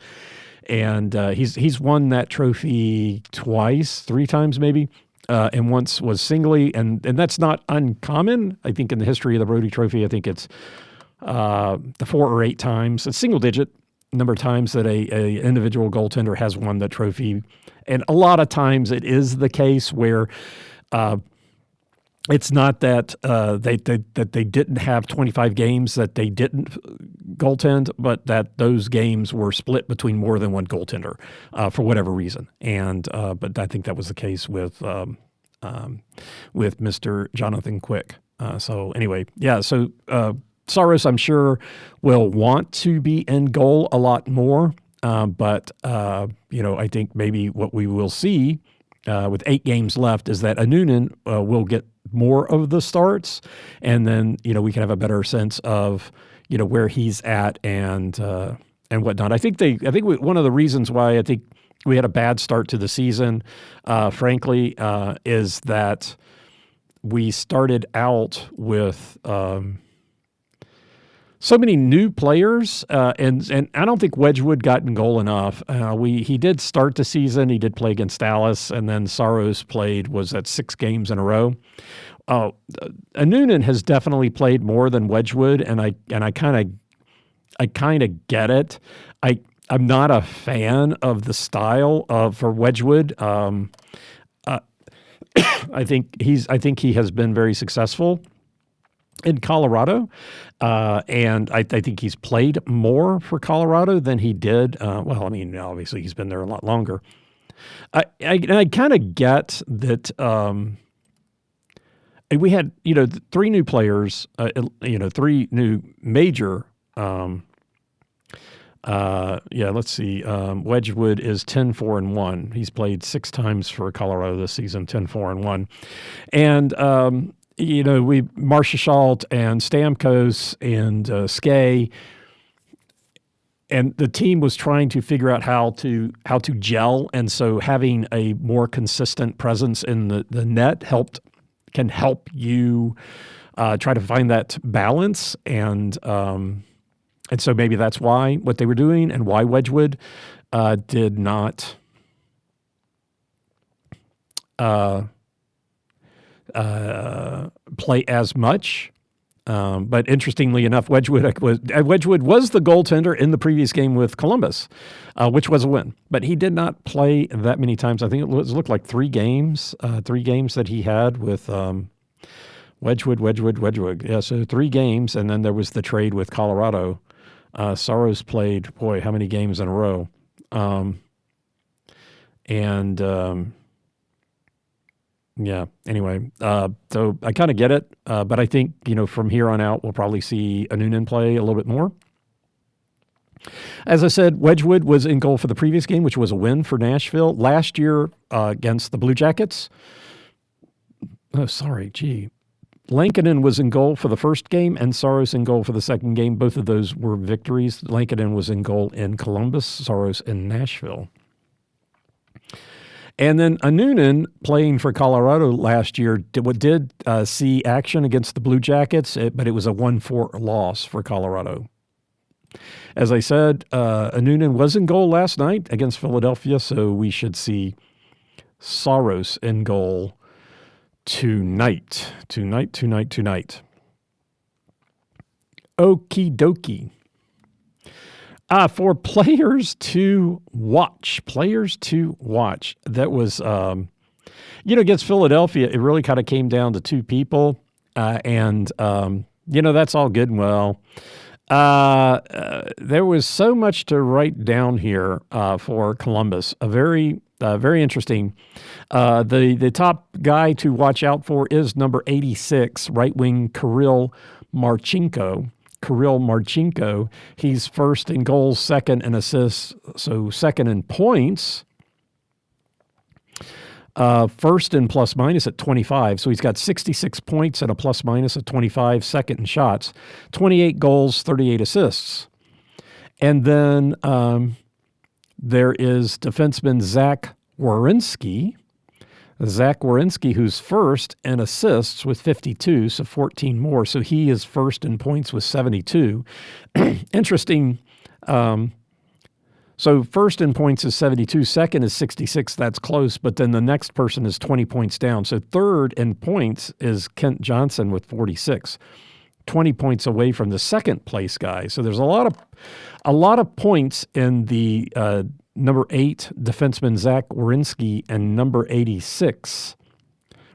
S3: And he's won that trophy three times maybe, and once was singly, and that's not uncommon. I think in the history of the Brody Trophy, I think it's the 4 or 8 times, a single-digit number of times that a individual goaltender has won that trophy. And a lot of times it is the case where it's not that they didn't have 25 games that they didn't goaltend, but that those games were split between more than one goaltender for whatever reason. And but I think that was the case with Mr. Jonathan Quick. So anyway, so Saros, I'm sure, will want to be in goal a lot more, but I think maybe what we will see with 8 games left is that Noonan will get more of the starts, and then we can have a better sense of where he's at and whatnot. I think one of the reasons why I think we had a bad start to the season, frankly, is that we started out with so many new players, and I don't think Wedgwood got in goal enough. He did start the season. He did play against Dallas, and then Saros was at 6 games in a row. Noonan has definitely played more than Wedgwood, and I kind of get it. I'm not a fan of the style for Wedgwood. I think he has been very successful in Colorado, and I think he's played more for Colorado than he did. Obviously he's been there a lot longer. I kind of get that. We had 3 new players, 3 new major. Let's see. Wedgwood is 10-4-1. He's played 6 times for Colorado this season, 10-4-1, and. We Marchessault and Stamkos and Skay, and the team was trying to figure out how to gel, and so having a more consistent presence in the net can help you try to find that balance. And And so maybe that's why what they were doing and why Wedgwood did not play as much. But interestingly enough, Wedgwood was the goaltender in the previous game with Columbus, which was a win. But he did not play that many times. I think it looked like 3 games that he had with Wedgwood. Yeah, so 3 games, and then there was the trade with Colorado. Saros played, how many games in a row? Yeah, anyway, so I kind of get it, but I think, from here on out, we'll probably see Annunen play a little bit more. As I said, Wedgwood was in goal for the previous game, which was a win for Nashville. Last year against the Blue Jackets, Lankinen was in goal for the first game and Saros in goal for the second game. Both of those were victories. Lankinen was in goal in Columbus, Saros in Nashville. And then Annunen, playing for Colorado last year, did see action against the Blue Jackets, but it was a 1-4 loss for Colorado. As I said, Annunen was in goal last night against Philadelphia, so we should see Saros in goal tonight. Okie dokie. For players to watch, that was, against Philadelphia, it really kind of came down to 2 people. And that's all good and well. There was so much to write down here for Columbus. Very interesting. The top guy to watch out for is number 86, right wing Kirill Marchenko. He's first in goals, second in assists, so second in points. First in plus minus at 25, so he's got 66 points and a plus minus at 25, second in shots, 28 goals, 38 assists. And then there is defenseman Zach Werenski, who's first in assists with 52, so 14 more. So he is first in points with 72. Interesting. So first in points is 72, second is 66. That's close, but then the next person is 20 points down. So third in points is Kent Johnson with 46, 20 points away from the second place guy. So there's a lot of points in the number 8 defenseman Zach Werenski and number 86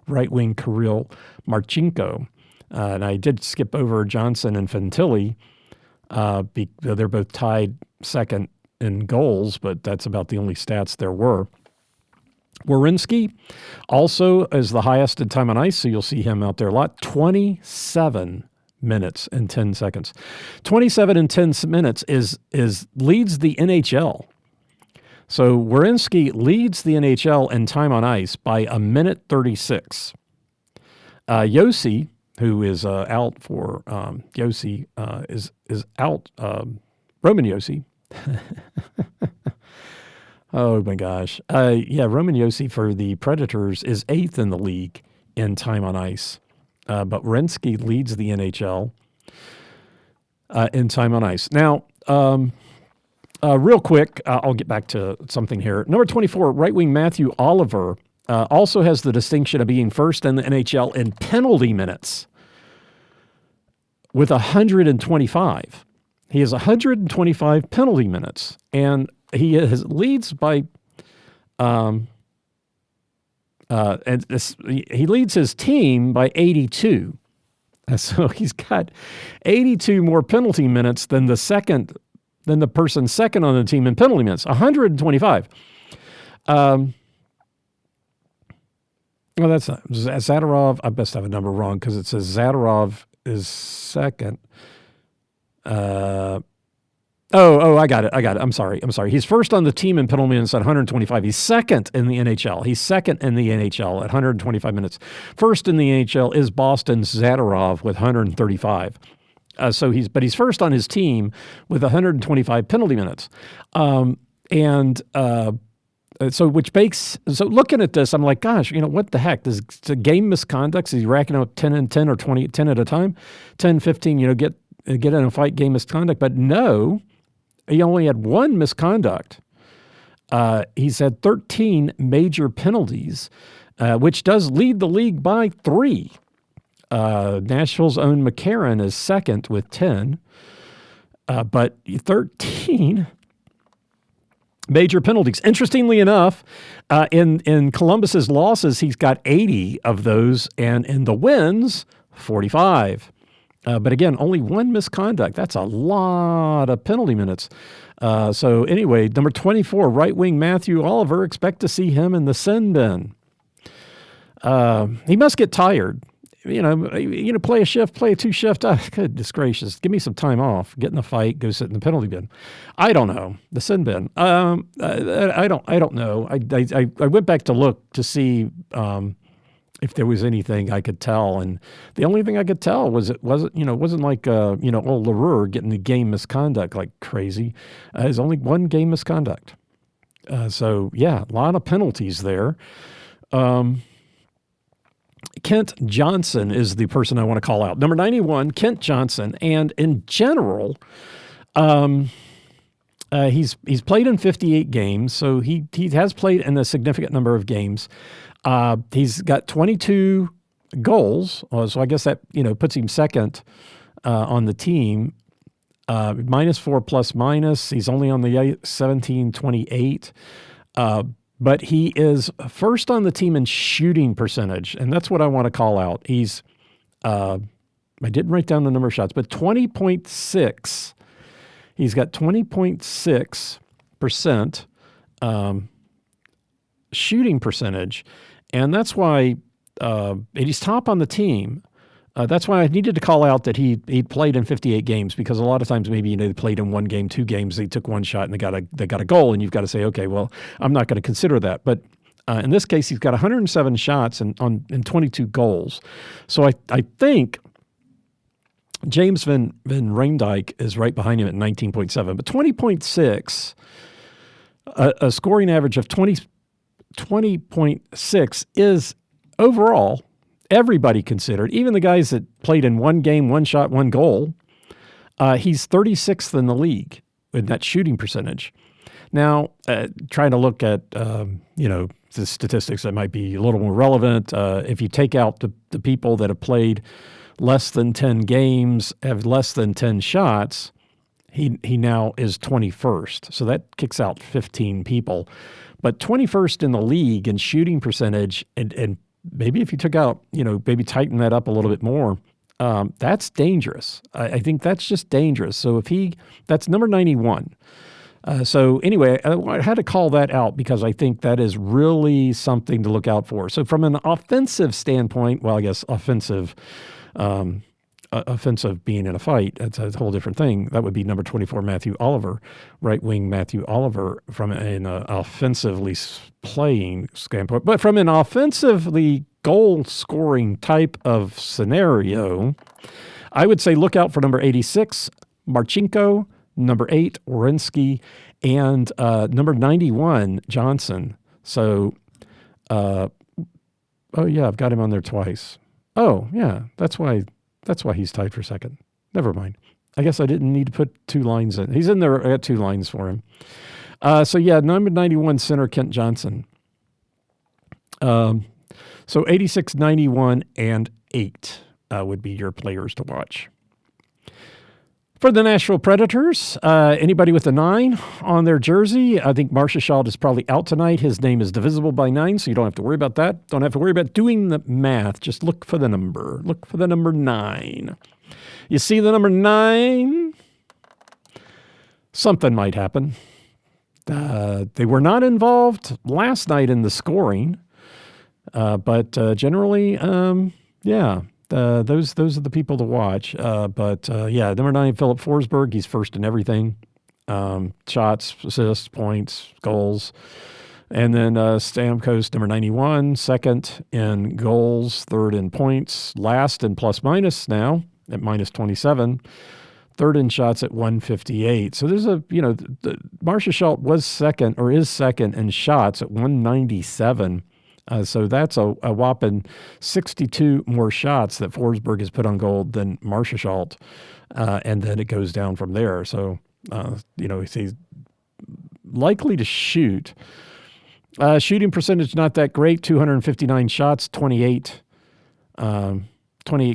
S3: right wing Kirill Marchenko. And I did skip over Johnson and Fantilli. They're both tied second in goals, but that's about the only stats there were. Werenski also is the highest in time on ice, so you'll see him out there a lot. 27 minutes and 10 seconds. 27 and 10 minutes leads the NHL. So Werenski leads the NHL in time on ice by 1:36. Josi, who is out for is out. Roman Josi. Oh my gosh. Roman Josi for the Predators is 8th in the league in time on ice. But Werenski leads the NHL in time on ice. Now, real quick, I'll get back to something here. Number 24, right wing Matthew Oliver also has the distinction of being first in the NHL in penalty minutes with 125. He has 125 penalty minutes, and he leads by he leads his team by 82. So he's got 82 more penalty minutes than the person second on the team in penalty minutes. 125. Well, that's not Zadorov. I best have a number wrong because it says Zadorov is second. I got it. I'm sorry. He's first on the team in penalty minutes at 125. He's second in the NHL. At 125 minutes. First in the NHL is Boston's Zadorov with 135. So he's first on his team with 125 penalty minutes. So looking at this, I'm like, gosh, what the heck? Is a game misconduct? Is he racking up 10 and 10 or 20, 10 at a time? 10, 15, get in a fight, game misconduct. But no, he only had one misconduct. He's had 13 major penalties, which does lead the league by 3. Nashville's own McCarron is second with 10. But 13 major penalties. Interestingly enough, in Columbus's losses, he's got 80 of those, and in the wins, 45. But again, only one misconduct. That's a lot of penalty minutes. So anyway, number 24, right wing Matthew Oliver. Expect to see him in the sin bin. He must get tired. Play a shift, play a 2 shift. Goodness gracious, give me some time off. Get in the fight, go sit in the penalty bin. I don't know. The sin bin. I don't know. I went back to look to see if there was anything I could tell, and the only thing I could tell was it wasn't like old LaRue getting the game misconduct like crazy. There's only one game misconduct. So yeah, a lot of penalties there. Kent Johnson is the person I want to call out. Number 91, Kent Johnson. And in general, he's played in 58 games, so he has played in a significant number of games. He's got 22 goals, so I guess that puts him second on the team. -4 plus minus. He's only on the 1728. But he is first on the team in shooting percentage, and that's what I want to call out. He's, I didn't write down the number of shots, but 20.6. He's got 20.6% shooting percentage, and that's why, and he's top on the team. That's why I needed to call out that he played in 58 games, because a lot of times maybe they played in 1 game, 2 games, they took 1 shot and they got a goal, and you've got to say, okay, well, I'm not going to consider that. But in this case, he's got 107 shots and 22 goals. So I think James Van Riemdijk is right behind him at 19.7, but 20.6, a scoring average of 20.6 is overall. Everybody considered, even the guys that played in 1 game, 1 shot, 1 goal, he's 36th in the league in that shooting percentage. Now, trying to look at, the statistics that might be a little more relevant, if you take out the people that have played less than 10 games, have less than 10 shots, he now is 21st. So that kicks out 15 people. But 21st in the league in shooting percentage, and maybe if you took out, maybe tighten that up a little bit more, that's dangerous. I think that's just dangerous. So that's number 91. So anyway, I had to call that out because I think that is really something to look out for. So from an offensive standpoint, well, I guess offensive being in a fight, that's a whole different thing. That would be number 24, Matthew Oliver, right wing Matthew Oliver, from an offensively playing standpoint. But from an offensively goal-scoring type of scenario, I would say look out for number 86, Marchenko, number 8, Werenski, and number 91, Johnson. So, I've got him on there twice. Oh, yeah, that's why he's tied for second. Never mind. I guess I didn't need to put 2 lines in. He's in there. I got 2 lines for him. Number 91 center, Kent Johnson. So 86, 91, and 8 would be your players to watch. For the Nashville Predators, anybody with a 9 on their jersey, I think Marchessault is probably out tonight. His name is divisible by 9, so you don't have to worry about that. Don't have to worry about doing the math. Just look for the number. Look for the number 9. You see the number 9? Something might happen. They were not involved last night in the scoring, but generally, those are the people to watch. Number 9, Philip Forsberg, he's first in everything. Shots, assists, points, goals. And then Stamkos, number 91, second in goals, third in points, last in plus minus now at minus 27, third in shots at 158. So there's Marchessault was second or is second in shots at 197. So that's a whopping 62 more shots that Forsberg has put on goal than Marchessault, and then it goes down from there. So, he's likely to shoot. Shooting percentage not that great, 259 shots, 28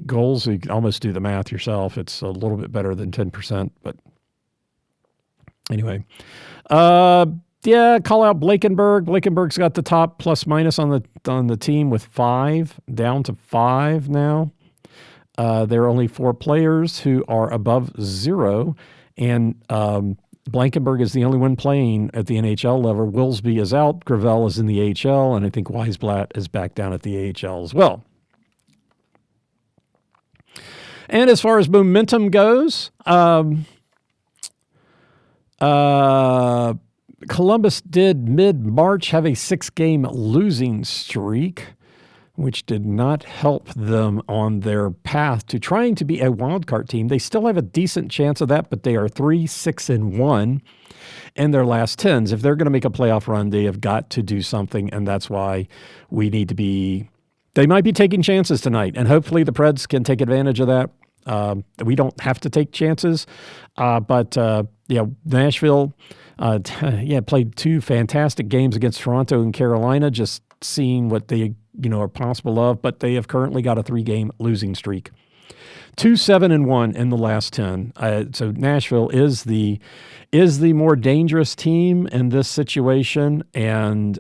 S3: goals. You can almost do the math yourself. It's a little bit better than 10%, but anyway. Call out Blakenberg. Blakenberg's got the top plus minus on the team with 5, down to 5 now. There are only 4 players who are above 0, and Blankenberg is the only one playing at the NHL level. Wilsby is out. Gravel is in the AHL, and I think Weisblatt is back down at the AHL as well. And as far as momentum goes, Columbus did mid-March have a 6-game losing streak, which did not help them on their path to trying to be a wildcard team. They still have a decent chance of that, but they are 3-6-1 in their last 10s. If they're going to make a playoff run, they have got to do something, and that's why we need to be – they might be taking chances tonight, and hopefully the Preds can take advantage of that. We don't have to take chances, but Nashville played 2 fantastic games against Toronto and Carolina, just seeing what they are possible of, but they have currently got a 3-game losing streak. 2-7-1 in the last 10. So Nashville is the more dangerous team in this situation, and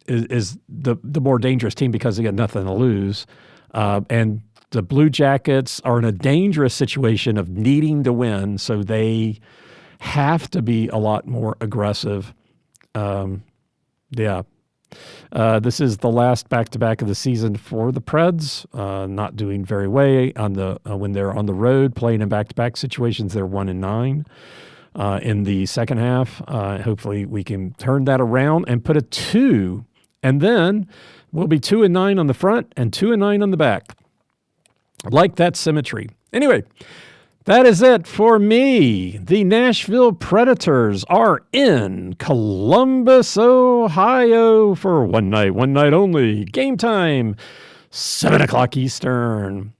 S3: is the more dangerous team because they got nothing to lose. And the Blue Jackets are in a dangerous situation of needing to win, so they have to be a lot more aggressive. This is the last back-to-back of the season for the Preds. Not doing very well when they're on the road, playing in back-to-back situations. They're 1-9 in the second half. Hopefully we can turn that around and put a 2, and then we'll be 2-9 on the front and 2-9 on the back. I like that symmetry. Anyway, that is it for me. The Nashville Predators are in Columbus, Ohio for one night only. Game time, 7 o'clock Eastern.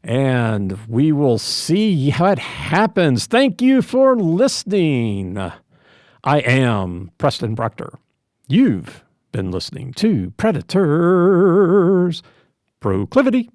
S3: And we will see how it happens. Thank you for listening. I am Preston Proctor. You've been listening to Predators Proclivity.